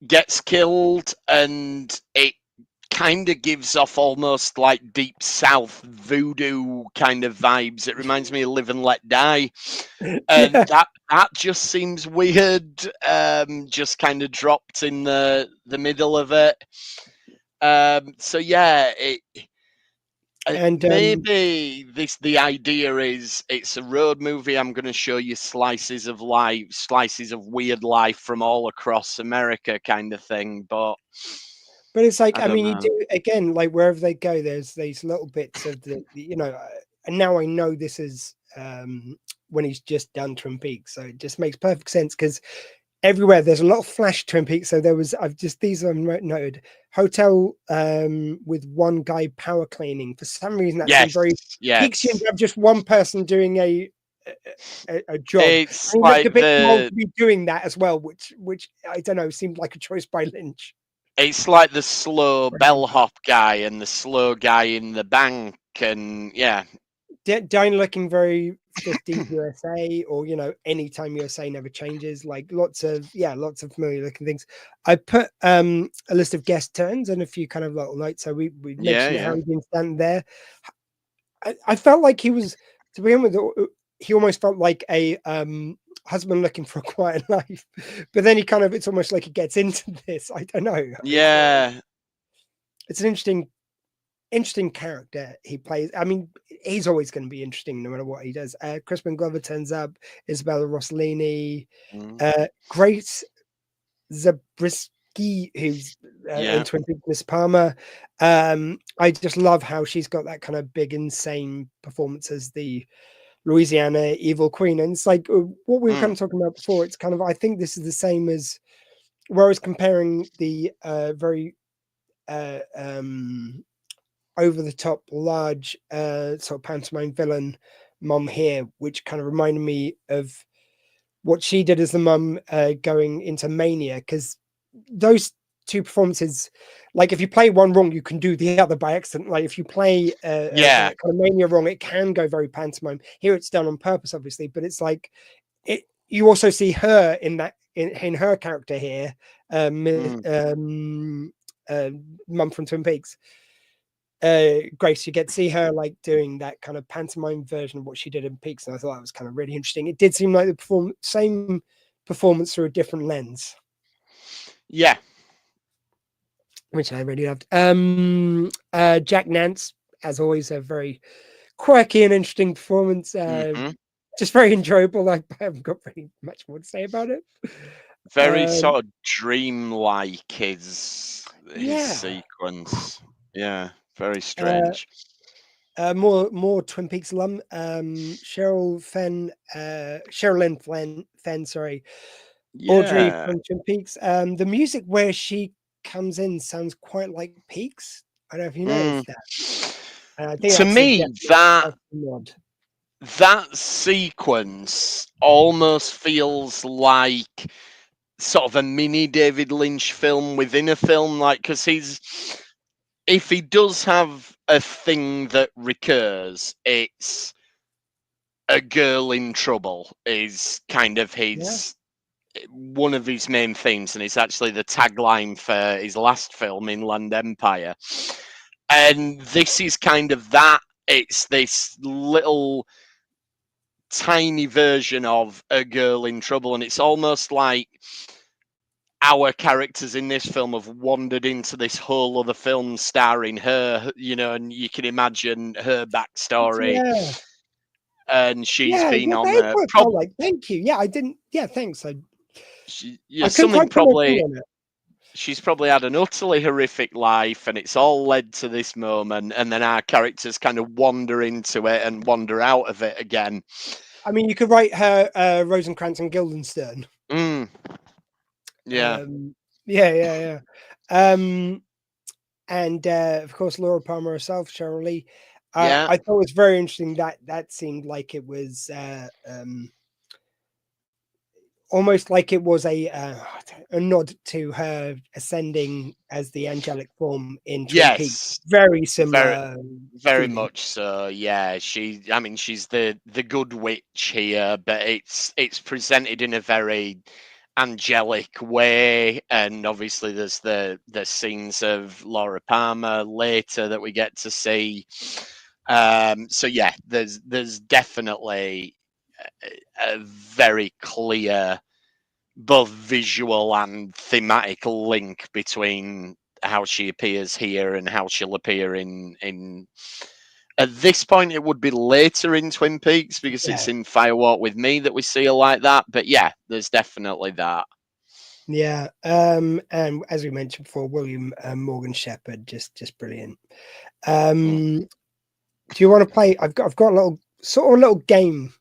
gets killed, and it kind of gives off almost like deep south voodoo kind of vibes. It reminds me of Live and Let Die, and Yeah. that just seems weird. Just kind of dropped in the middle of it. So yeah, And maybe the idea is it's a road movie. I'm going to show you slices of life, slices of weird life from all across America, kind of thing. But it's like, I I don't mean, you know. do again, like wherever they go, there's these little bits of and now I know this is when he's just done Twin Peaks. So it just makes perfect sense because everywhere there's a lot of flash Twin Peaks. So there was these are noted hotel with one guy power cleaning. For some reason that seemed very Peaksian to have just one person doing a job. It's and he like looked a bit too old to be doing that as well, which I don't know, seemed like a choice by Lynch. It's like the slow bellhop guy and the slow guy in the bank, and Dine looking very 50s USA, or anytime USA never changes. Like lots of familiar looking things. I put a list of guest turns and a few kind of little notes. So we mentioned Harry Dean Stanton there. I felt like he was, to begin with, he almost felt like a husband looking for a quiet life, but then it's almost like he gets into this. I don't know. It's an interesting character he plays. I mean, he's always going to be interesting no matter what he does. Crispin Glover turns up, Isabella Rossellini, Grace Zabriskie, who's in Twin Peaks, Miss Palmer. I just love how she's got that kind of big, insane performance as the Louisiana evil queen. And it's like what we were kind of talking about before. It's kind of, I think this is the same as where I was comparing the very over the top large sort of pantomime villain mum here, which kind of reminded me of what she did as the mum going into Mania, because those two performances, like if you play one wrong you can do the other by accident. Like if you play kind of Mania wrong, it can go very pantomime. Here it's done on purpose obviously, but it's like you also see her in that in her character here, mum from Twin Peaks, Grace. You get to see her like doing that kind of pantomime version of what she did in Peaks, and I thought that was kind of really interesting. It did seem like the same performance through a different lens, which I really loved. Jack Nance, as always, a very quirky and interesting performance. Just very enjoyable. I haven't got very much more to say about it. Very sort of dreamlike his sequence. Very strange. More Twin Peaks alum. Cheryl Lynn Fenn, sorry. Audrey from Twin Peaks. The music where she comes in sounds quite like Peaks. I don't know if you noticed that. I think to me, that sequence almost feels like sort of a mini David Lynch film within a film, like, because if he does have a thing that recurs, it's a girl in trouble is kind of one of his main themes, and it's actually the tagline for his last film, Inland Empire. And this is kind of that. It's this little tiny version of a girl in trouble, and it's almost like our characters in this film have wandered into this whole other film starring her, and you can imagine her backstory. And she's been on like, thank you. I didn't. Thanks. She's probably had an utterly horrific life, and it's all led to this moment, and then our characters kind of wander into it and wander out of it again. I mean, you could write her Rosencrantz and Guildenstern. And of course Laura Palmer herself, Cheryl Lee. I thought it was very interesting that seemed like it was almost like it was a nod to her ascending as the angelic form in Twin Peaks. Very similar, very much so. She's the good witch here, but it's presented in a very angelic way, and obviously there's the scenes of Laura Palmer later that we get to see. There's definitely a very clear both visual and thematic link between how she appears here and how she'll appear in at this point it would be later in Twin Peaks, because it's in Firewalk with Me that we see her like that. But there's definitely that. And as we mentioned before, William Morgan Shepherd, just brilliant. Do you want to play? I've got a little game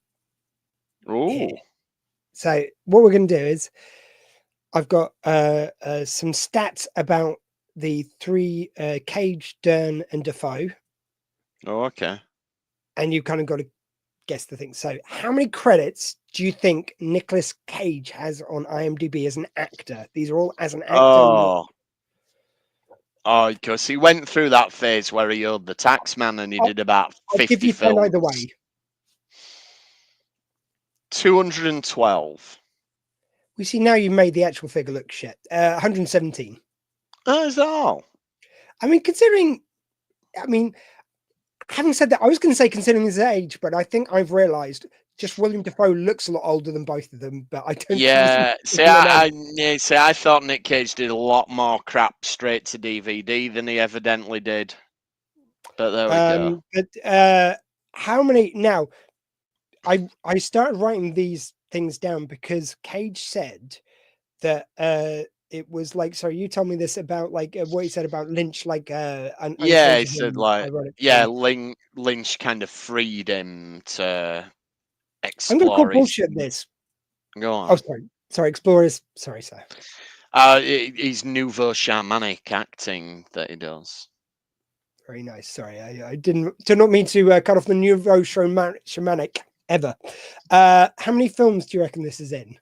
Oh, So what we're going to do is I've got some stats about the three Cage, Dern, and Defoe, okay. and you kind of got to guess the thing. So, how many credits do you think Nicolas Cage has on IMDb as an actor? These are all as an actor. Oh, because he went through that phase where he owed the tax man and he I'll, did about I'll give 50 you 10 either films. way. 212. We see now you made the actual figure look shit. 117. Oh, is that all? I mean, having said that, I was going to say considering his age, but I think I've realized just William Dafoe looks a lot older than both of them, but I don't Yeah, see, think I thought Nick Cage did a lot more crap straight to DVD than he evidently did. But there we go. But how many now? I started writing these things down because Cage said that it was like, sorry, you told me this about like what he said about Lynch, like Yeah, he unfriended said him, like, yeah, ironically. Lynch kind of freed him to I'm going to call explore his. bullshit this. Go Oh, on. sorry, explorers. Sorry, sir. His nouveau shamanic acting that he does. Very nice. Sorry, I did not mean to cut off the nouveau shamanic ever. How many films do you reckon this is in?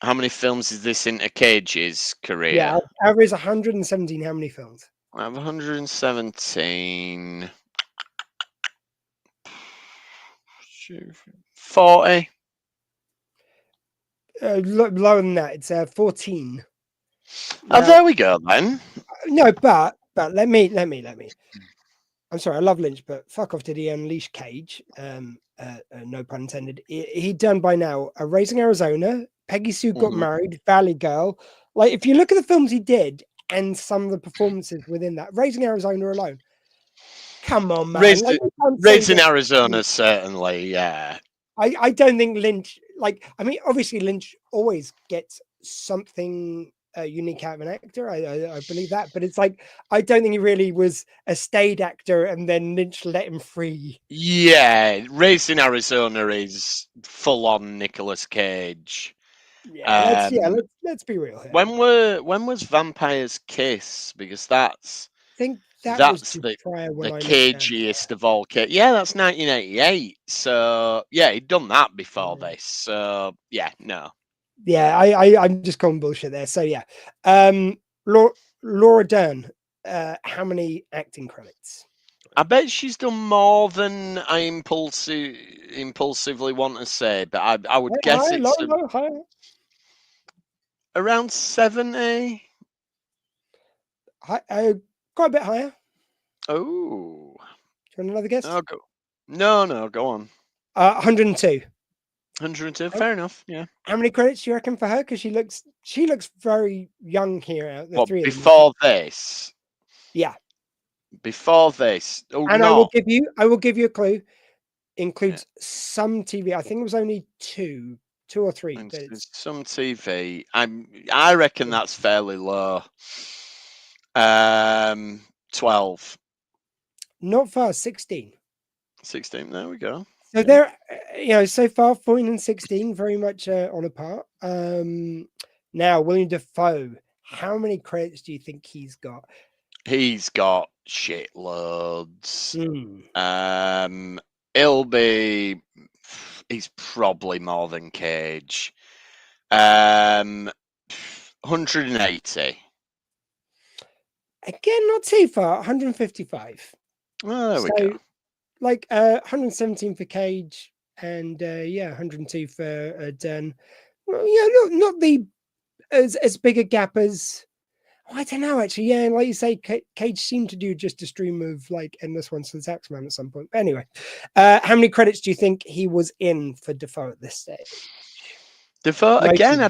How many films is this into Cage's career? Yeah, average 117. How many films? I have 117. 40. Lower than that. It's 14. Oh, Now, there we go then. no, but let me. I'm sorry, I love Lynch, but fuck off, did he unleash Cage? No pun intended. He'd done by now Raising Arizona, Peggy Sue Got Married, Valley Girl. Like, if you look at the films he did and some of the performances within that, Raising Arizona alone. Come on, man. Raising Arizona, certainly, yeah. I don't think Lynch, like, I mean, obviously Lynch always gets something unique out of an actor. I believe that, but it's like, I don't think he really was a stayed actor and then Lynch let him free. Yeah, Raising Arizona is full on Nicolas Cage. Yeah, let's be real here. When was Vampire's Kiss? Because that's I think that was that's just the prior when I cagiest of all. Yeah, that's 1988. So yeah, he'd done that before this. So yeah, no. Yeah, I'm just calling bullshit there. So yeah, Laura Dern, how many acting credits? I bet she's done more than I impulsively want to say, but I would guess it's High. around 70. Quite a bit higher. Oh, Do you want another guess? go. No, go on. 102. 102, fair enough. Yeah. How many credits do you reckon for her? Because she looks very young here. Out of the What, three of them. before this? Yeah. Before this. Oh, And no. I will give you a clue. Includes some TV. I think it was only two or three. But it's some TV. I reckon that's fairly low. 12. Not far. 16. 16. There we go. So they're, so far 14 and 16, very much on a par. Now William Dafoe, how many credits do you think he's got? He's got shitloads. Mm. He's probably more than Cage. 180. Again, not too far. 155. Well, there we go. Like 117 for Cage, and 102 for Dern. Well, not the as big a gap as. I don't know, actually. Yeah, like you say, Cage seemed to do just a stream of like endless ones for the Taxman at some point. But anyway, how many credits do you think he was in for Defoe at this stage? Defoe again. I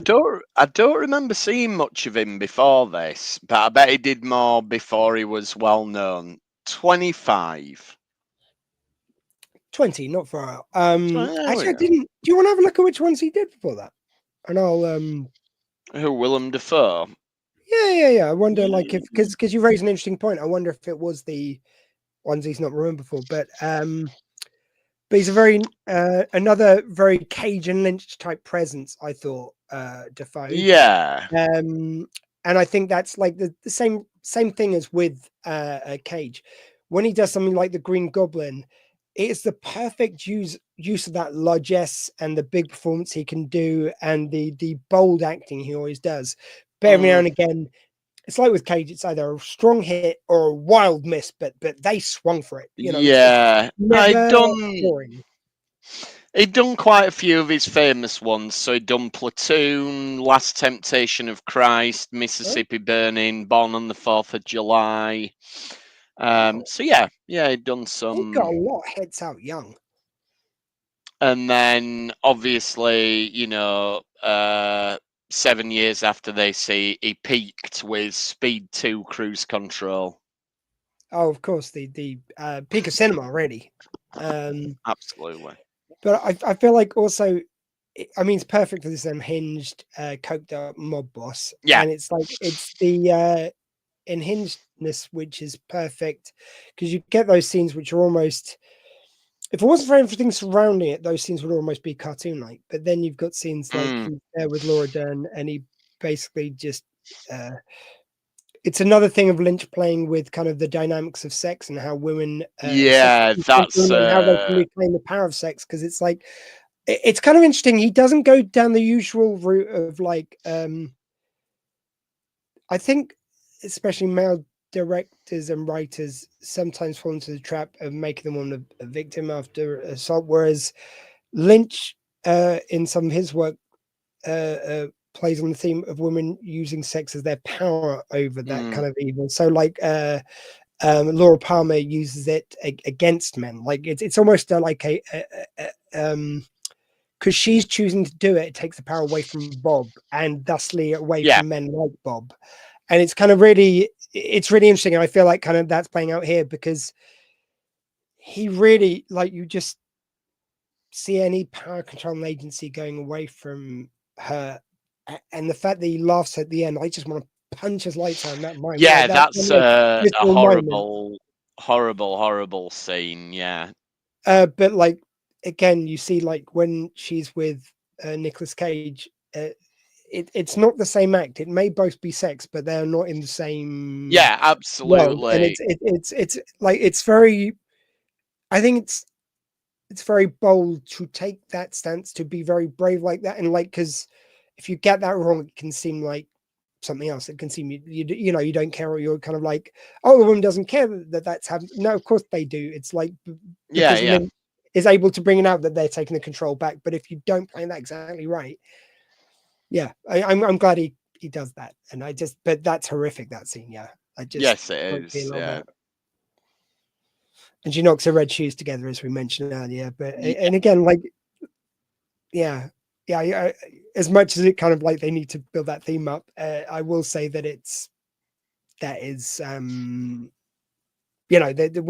don't remember seeing much of him before this, but I bet he did more before he was well known. 25. 20, not far out. Actually, I go. didn't. Do you want to have a look at which ones he did before that? And I'll Who, Willem Dafoe? Yeah. I wonder, like, if because you raised an interesting point. I wonder if it was the ones he's not remembered for. But But he's a very another very Cage and Lynch type presence, I thought, Defoe. Yeah. And I think that's like the same thing as with Cage. When he does something like the Green Goblin, it's the perfect use of that largesse and the big performance he can do, and the bold acting he always does. But every now and again, it's like with Cage, it's either a strong hit or a wild miss, but they swung for it. You know, Yeah. it's never boring. He'd done quite a few of his famous ones. So he'd done Platoon, Last Temptation of Christ, Mississippi Burning, Born on the 4th of July. So yeah, he'd done some. He got a lot of hits out young. And then obviously, 7 years after this, he peaked with Speed 2 Cruise Control. Oh, of course, the peak of cinema already. Absolutely. But I feel like also, I mean, it's perfect for this unhinged, coked up mob boss. Yeah. And it's like, it's the unhingedness, which is perfect, because you get those scenes which are almost, if it wasn't for everything surrounding it, those scenes would almost be cartoon-like. But then you've got scenes like he's there with Laura Dern, and he basically just, it's another thing of Lynch playing with kind of the dynamics of sex and how women, that's and how they can reclaim the power of sex. Because it's like, it's kind of interesting. He doesn't go down the usual route of like, I think, especially male directors and writers sometimes fall into the trap of making them on a victim after assault, whereas Lynch, in some of his work, plays on the theme of women using sex as their power over that kind of evil. So like Laura Palmer uses it against men. Like it's almost like a because she's choosing to do it, it takes the power away from Bob and thusly away from men like Bob. And it's kind of it's really interesting. And I feel like kind of that's playing out here, because he really, like, you just see any power control agency going away from her. And the fact that he laughs at the end, I just want to punch his lights out in that moment. Yeah, like, that's a horrible, horrible scene. Yeah. But like, again, you see, like when she's with Nicolas Cage, it's not the same act. It may both be sex, but they're not in the same. Yeah, absolutely. World. And it's like, it's very. I think it's very bold to take that stance, to be very brave like that, and like, because if you get that wrong, it can seem like something else. It can seem you know, you don't care, or you're kind of like, oh, the woman doesn't care that's happened. No, of course they do. It's like, because Lynch is able to bring it out that they're taking the control back. But if you don't play that exactly right, I'm glad he does that. And but that's horrific, that scene. Yeah, yes, it is. Yeah. And she knocks her red shoes together, as we mentioned earlier. But and again, like, yeah, as much as it kind of like they need to build that theme up, I will say that that is when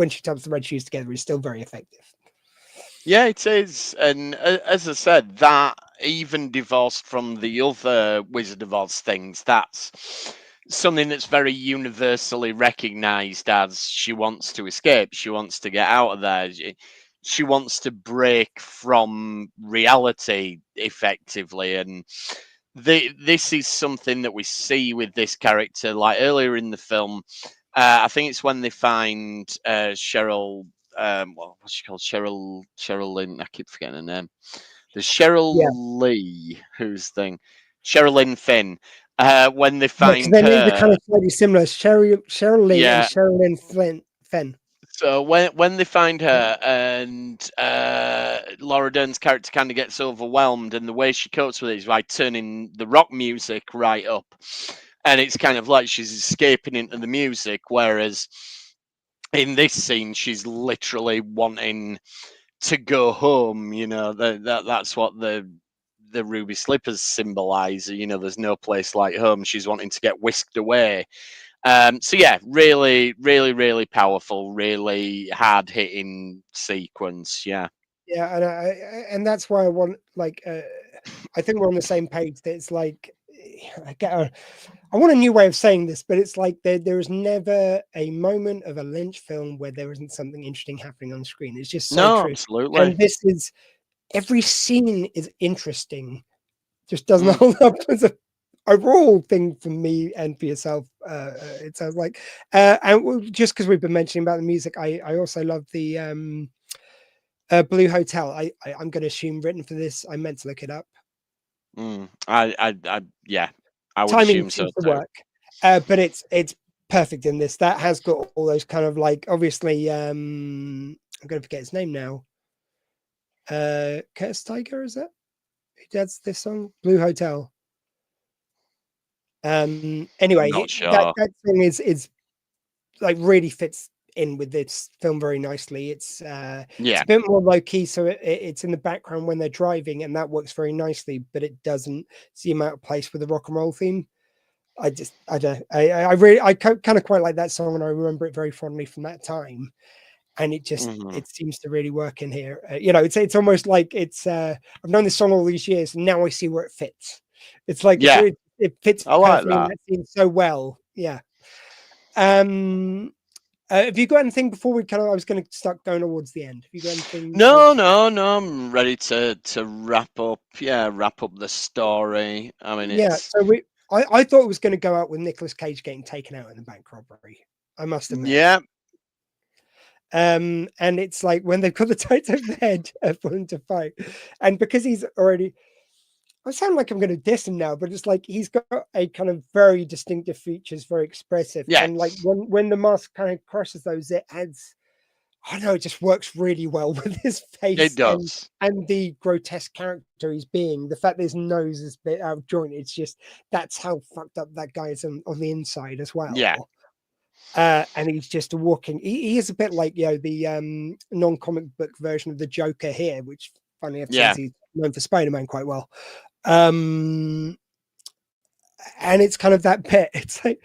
she taps the red shoes together is still very effective. Yeah, it is. And as I said, that even divorced from the other Wizard of Oz things, that's something that's very universally recognized as she wants to escape. She wants to get out of there. She wants to break from reality effectively. And this is something that we see with this character. Like earlier in the film, I think it's when they find Cheryl. What's she called? Cheryl Lynn. I keep forgetting her name. There's Cheryl Lee, who's thing. Cheryl Lynn Finn. When they find their her, names are kind of slightly similar. Cheryl Lee and Cheryl Lynn Finn. So when they find her, and Laura Dern's character kind of gets overwhelmed, and the way she copes with it is by turning the rock music right up, and it's kind of like she's escaping into the music, whereas in this scene she's literally wanting to go home. You know, that's what the ruby slippers symbolize. You know, there's no place like home. She's wanting to get whisked away. So yeah, really, really, really powerful, really hard hitting sequence. Yeah. Yeah, and that's why I want, like, I think we're on the same page. That it's like, I want a new way of saying this, but it's like there is never a moment of a Lynch film where there isn't something interesting happening on screen. It's just so No, true. absolutely. And this is every scene is interesting, just doesn't Mm. hold up as a overall thing for me and for yourself. It sounds like, and just because we've been mentioning about the music, I also love the Blue Hotel. I'm going to assume written for this. I meant to look it up. Yeah, I would Timing assume so seems to too. work, but it's perfect in this. That has got all those kind of like obviously. I'm going to forget his name now. Curtis Tiger, is it? Who does this song? Blue Hotel. I'm Anyway, not sure. that song is like really fits in with this film very nicely. It's a bit more low key, so it's in the background when they're driving, and that works very nicely. But it doesn't seem out of place with the rock and roll theme. I kind of quite like that song, and I remember it very fondly from that time. And it seems to really work in here. It's almost like I've known this song all these years, and now I see where it fits. It's like Yeah, it fits I like perfectly in that. that scene so well. Yeah. Have you got anything before we I was going to start going towards the end. Have you got anything else? No. I'm ready to wrap up. Yeah, wrap up the story. I mean, Yeah. it's So I thought it was going to go out with Nicolas Cage getting taken out in the bank robbery. I must admit. yeah, And it's like when they've got the tights over the head for him to fight, and because he's already, I sound like I'm going to diss him now, but it's like he's got a kind of very distinctive features, very expressive, yeah, and like when the mask kind of crosses those, it adds. I don't know, it just works really well with his it face does. and the grotesque character he's being. The fact that his nose is a bit out of joint, it's just that's how fucked up that guy is on the inside as Yeah, well. And he's just a walking. He is a bit like the non-comic book version of the Joker here, which funny enough yeah, since he's known for Spider-Man quite well. And it's kind of that bit. It's like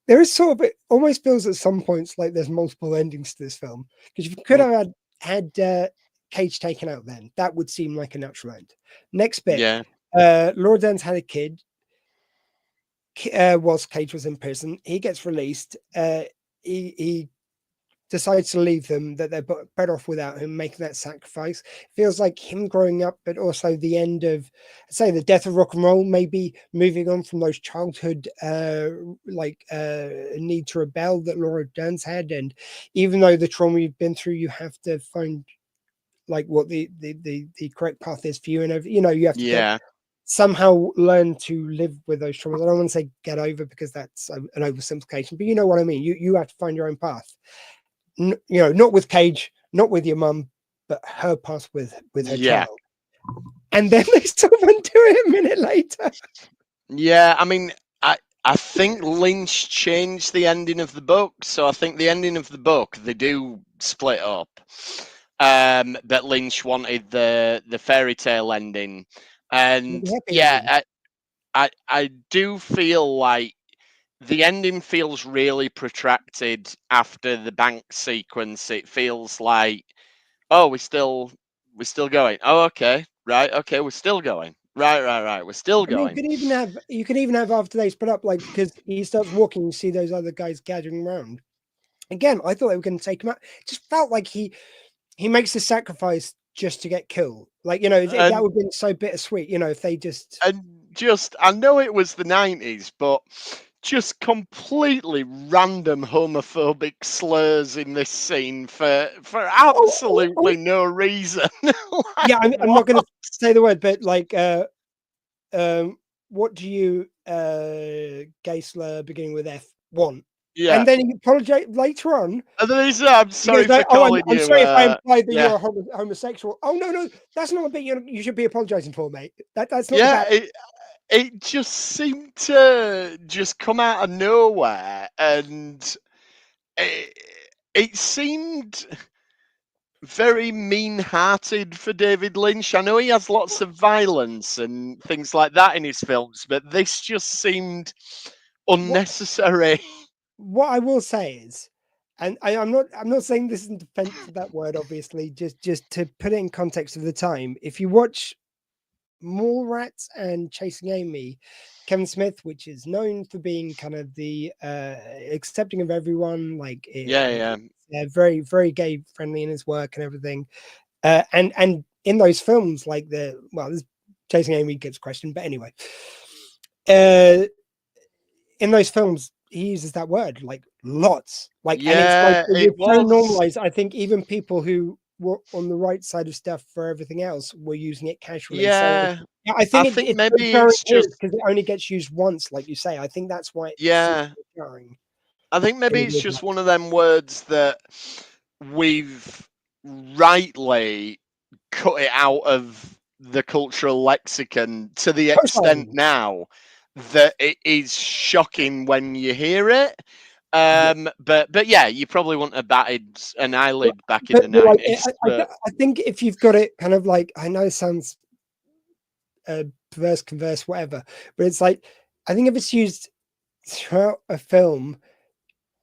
there is sort of it almost feels at some points like there's multiple endings to this film because you could mm, have had Cage taken out. Then that would seem like a natural end. Next bit, yeah, Laura Dern's had a kid. Whilst Cage was in prison, he gets released. He decides to leave them, that they're better off without him, making that sacrifice. Feels like him growing up, but also the end of, say, the death of rock and roll, maybe moving on from those childhood need to rebel that Laura Dern's had. And even though the trauma you've been through, you have to find like what the correct path is for you. And you have to yeah, somehow learn to live with those traumas. I don't want to say get over because that's an oversimplification, but you know what I mean. You have to find your own path. Not with Cage, not with your mum, but her path with her yeah, child. And then they sort of undo it a minute later. yeah. I mean, I think Lynch changed the ending of the book, so I think the ending of the book they do split up. But Lynch wanted the fairy tale ending, and The happy ending. yeah, I do feel like the ending feels really protracted after the bank sequence. It feels like, oh, we're still going. Oh, okay, right, okay, we're still going. Right, we're still I mean, going. you could even have after they split up, like because he starts walking, you see those other guys gathering around. Again, I thought they were going to take him out. It just felt like he makes the sacrifice just to get killed. Like that And would have been so bittersweet. If they just and just I know it was the 90s, but just completely random homophobic slurs in this scene for oh absolutely no reason. Like yeah, I'm what? not going to say the word, but like what do you gay slur beginning with F want? Yeah. And then he apologized later on. And then he said, "I'm He goes sorry for like, "Oh, calling I'm you." sorry if I implied that Yeah, you're a homosexual." Oh no, that's not a bit you should be apologizing for, mate. That's not the yeah. bad. It just seemed to just come out of nowhere, and it, it seemed very mean-hearted for David Lynch. I know he has lots of violence and things like that in his films, but this just seemed What unnecessary. what I will say is, and I'm not saying this in defense of that word, obviously, just to put it in context of the time. If you watch Mallrats and Chasing Amy, Kevin Smith, which is known for being kind of the accepting of everyone, like Yeah. very very gay friendly in his work and everything. And in those films, like this Chasing Amy gets questioned, but anyway, in those films he uses that word like lots, like, and it's like Yeah, it it was so was. normalized. I think even people who were on the right side of stuff for everything else were using it casually. So Yeah, yeah, I I think think it's so maybe jarring it's here just. because it only gets used once, like you say. I think that's why it seems Yeah, so jarring I think in maybe a it's weird just way. one of them words that we've rightly cut it out of the cultural lexicon to the extent Totally. now that it is shocking when you hear it. Yeah. But yeah, you probably wouldn't have batted an But, eyelid back in the but like, 90s. But I think if you've got it kind of like, I know it sounds perverse, converse, whatever, but it's like, I think if it's used throughout a film,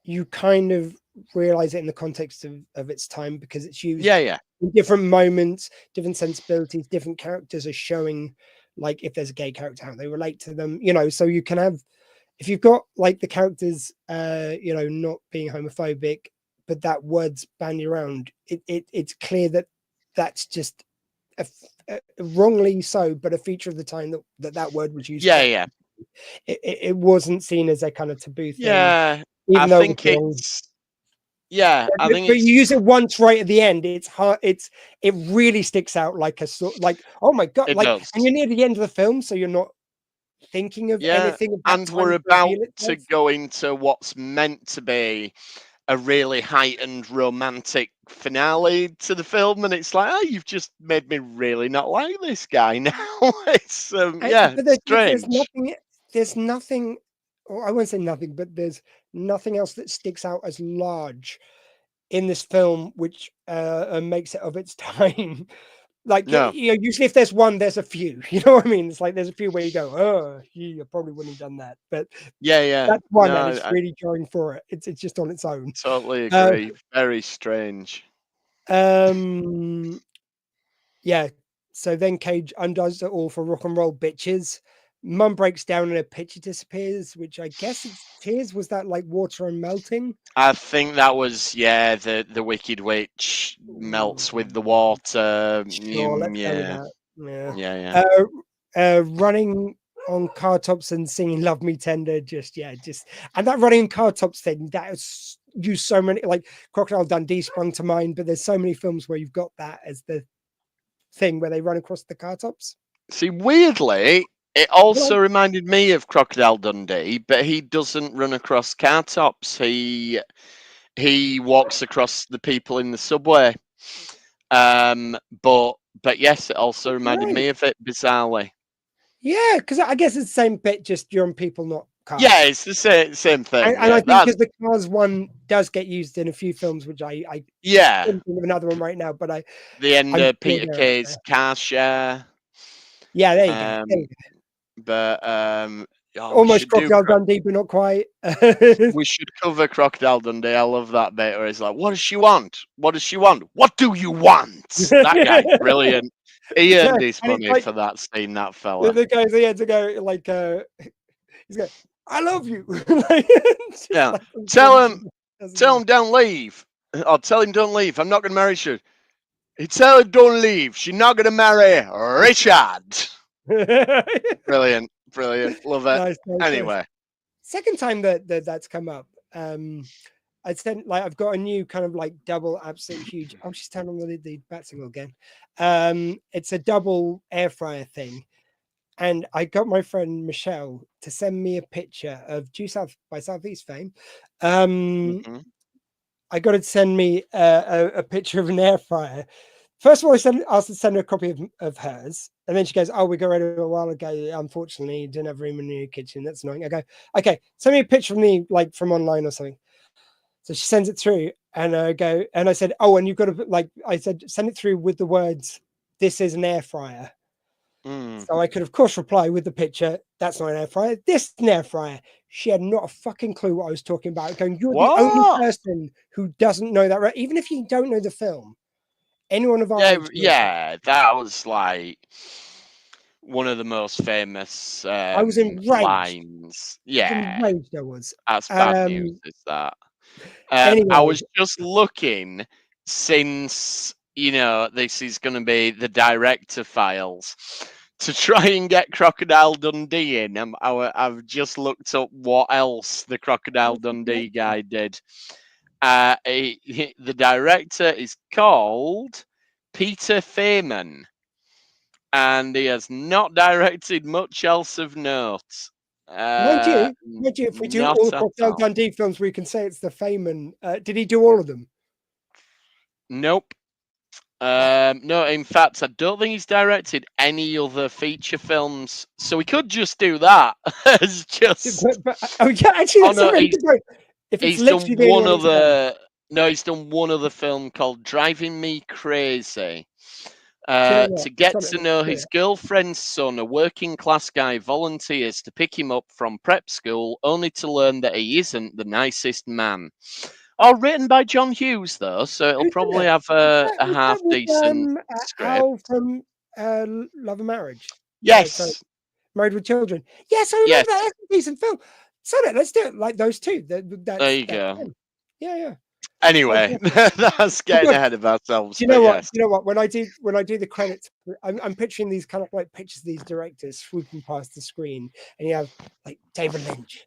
you kind of realize it in the context of its time because it's used yeah, in different moments, different sensibilities, different characters are showing, like if there's a gay character, how they relate to them, so you can have, if you've got like the characters, not being homophobic, but that word's bandied around, it's clear that that's just wrongly so, but a feature of the time that word was used yeah, quite. yeah, It wasn't seen as a kind of taboo thing, yeah. I even though it was think wrong. it's yeah. I think But you use it's it once right at the end. It's hard. It really sticks out like a sort, like, oh my god, it like, does. and you're near the end of the film, so you're not thinking of Yeah, anything of that and time we're to about reveal to itself. go into what's meant to be a really heightened romantic finale to the film, and it's like, oh, you've just made me really not like this guy now. It's yeah, But there's strange. nothing. There's nothing. Or I won't say nothing, but there's nothing else that sticks out as large in this film, which makes it of its time. Like, No, usually if there's one, there's a few. You know what I mean? It's like there's a few where you go, oh, you probably wouldn't have done that, but yeah, that's one, and no, it's I really jarring for it. It's just on its own. totally Uh, agree. Very strange. um, yeah. So then Cage undoes it all for rock and roll bitches. Mum breaks down and her picture disappears, which I guess it's tears. Was that like water and melting? I think that was the Wicked Witch melts with the water. Sure, let's go with Yeah, that. Yeah. yeah. Running on car tops and singing "Love Me Tender," and that running on car tops thing that is used so many, like Crocodile Dundee sprung to mind, but there's so many films where you've got that as the thing where they run across the car tops. See, weirdly, it Well, also reminded me of Crocodile Dundee, but he doesn't run across car tops. He walks across the people in the subway. But yes, it also reminded right. me of it bizarrely. Yeah, because I guess it's the same bit, just you're on people, not Yeah, cars. it's the same thing. And Yeah, I think that's because the cars one does get used in a few films, which I yeah. couldn't think of another one right now, but The end I'm of sure Peter they're out Kay's there. car share. Yeah, there you go. There Um, you go. but oh, Almost Crocodile Dundee, but not quite. we should cover Crocodile Dundee. I love that bit where he's like, "What does she want? What does she want? What do you want?" That guy's brilliant. He Yeah, earned his and it's money like for that scene. That the, fella. the guy at the end to go like he's going, I love you. Like, it's just Yeah. like from Tell him. 20 doesn't Tell know. him don't leave. Or tell him don't leave. I'm not going to marry you. He tell her don't leave. She's not going to marry Richard. Brilliant. Brilliant. Love it. Nice. Anyway. Second time that's come up. I sent like I've got a new kind of like double absolute huge. Oh, she's turned on the bat signal again. It's a double air fryer thing. And I got my friend Michelle to send me a picture of Due South by Southeast fame. Mhm. I got her to send me a picture of an air fryer. First of all, I asked her to send her a copy of hers. And then she goes, oh, we got rid of it a while ago. Unfortunately, you didn't have room in your kitchen. That's annoying. I go, okay, send me a picture of me, like from online or something. So she sends it through. And I go, and I said, oh, and you've got to put, like, I said, send it through with the words, this is an air fryer. Mm. So I could, of course, reply with the picture, that's not an air fryer, this is an air fryer. She had not a fucking clue what I was talking about. Going, you're the only What? person who doesn't know that, right? Even if you don't know the film, anyone of our Yeah, age knows that. yeah. That was like one of the most famous I was enraged. lines. Yeah, Enraged I was. that's bad news. Is that? Anyway, I was just looking, since this is going to be the director files, to try and get Crocodile Dundee in. I've just looked up what else the Crocodile Dundee guy did. The director is called Peter Feynman, and he has not directed much else of note. mind you, if we do not all the at Crocodile all. Dundee films, we can say it's the Feynman. Did he do all of them? Nope. No, in fact, I don't think he's directed any other feature films, so we could just do that. As just. Oh yeah, actually, that's no, a really good point. If it's he's done literally the one only one he's done. other. No, he's done one other film called Driving Me Crazy. Do you know To what? get Sorry, to know his girlfriend's son, a working class guy volunteers to pick him up from prep school, only to learn that he isn't the nicest man. All written by John Hughes, though, so it'll Who did probably it? have Was a that half with, decent script. Al from Love and Marriage? Yes. Married with Children. Yes, I remember Yes. that. That's a decent film. So let's do it like those two. There you go. Them. Yeah. Anyway, that's getting ahead of ourselves. Do you know what? Yes. You know what? When I do the credits, I'm picturing these kind of like pictures of these directors swooping past the screen, and you have like David Lynch,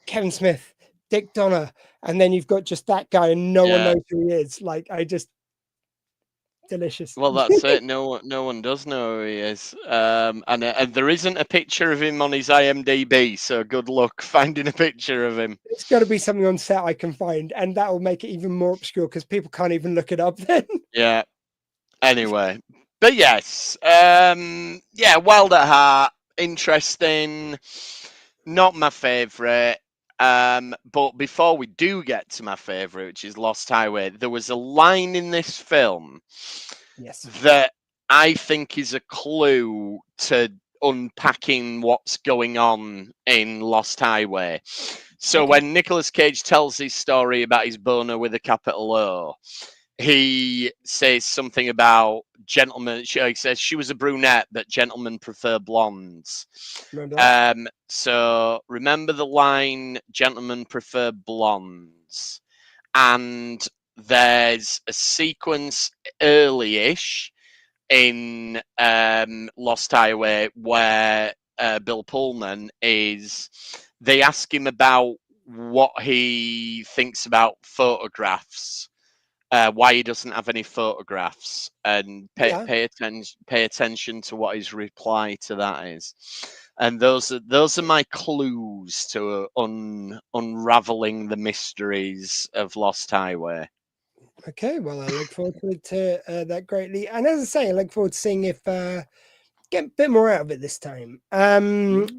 Kevin Smith, Dick Donner, and then you've got just that guy, and no one knows who he is. Like, delicious. Well, that's it. No one does know who he is. And there isn't a picture of him on his IMDb, so good luck finding a picture of him. It's got to be something on set I can find, and that will make it even more obscure because people can't even look it up then. Yeah. Anyway, but yes, Wild at Heart, interesting. Not my favourite. But before we do get to my favourite, which is Lost Highway, there was a line in this film that I think is a clue to unpacking what's going on in Lost Highway. So when Nicolas Cage tells his story about his boner with a capital O, he says something about gentlemen. He says she was a brunette, but gentlemen prefer blondes. So remember the line, gentlemen prefer blondes. And there's a sequence early-ish in Lost Highway where Bill Pullman they ask him about what he thinks about photographs. Why he doesn't have any photographs, and pay attention to what his reply to that is. And those are my clues to unraveling the mysteries of Lost Highway. Okay, well, I look forward to that greatly. And as I say, I look forward to seeing if get a bit more out of it this time.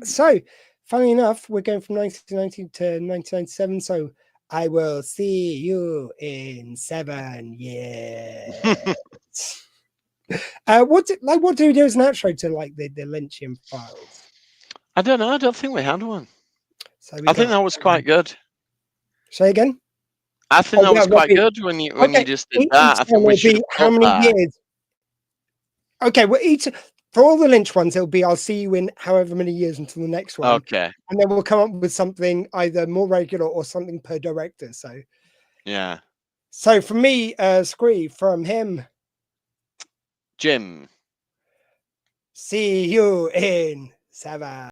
So, funny enough, we're going from 1990 to 1997. So, I will see you in 7 years. What do we do as an outro to like the Lynchian files? I don't know. I don't think we had one. So I think that was quite good. Say again. I think that was quite good when you just did that. I think we should have how many years? Okay, well, for all the Lynch ones, it'll be I'll see you in however many years until the next one. Okay. And then we'll come up with something either more regular or something per director. So yeah. So for me, Squee, from him, Jim. See you in 7.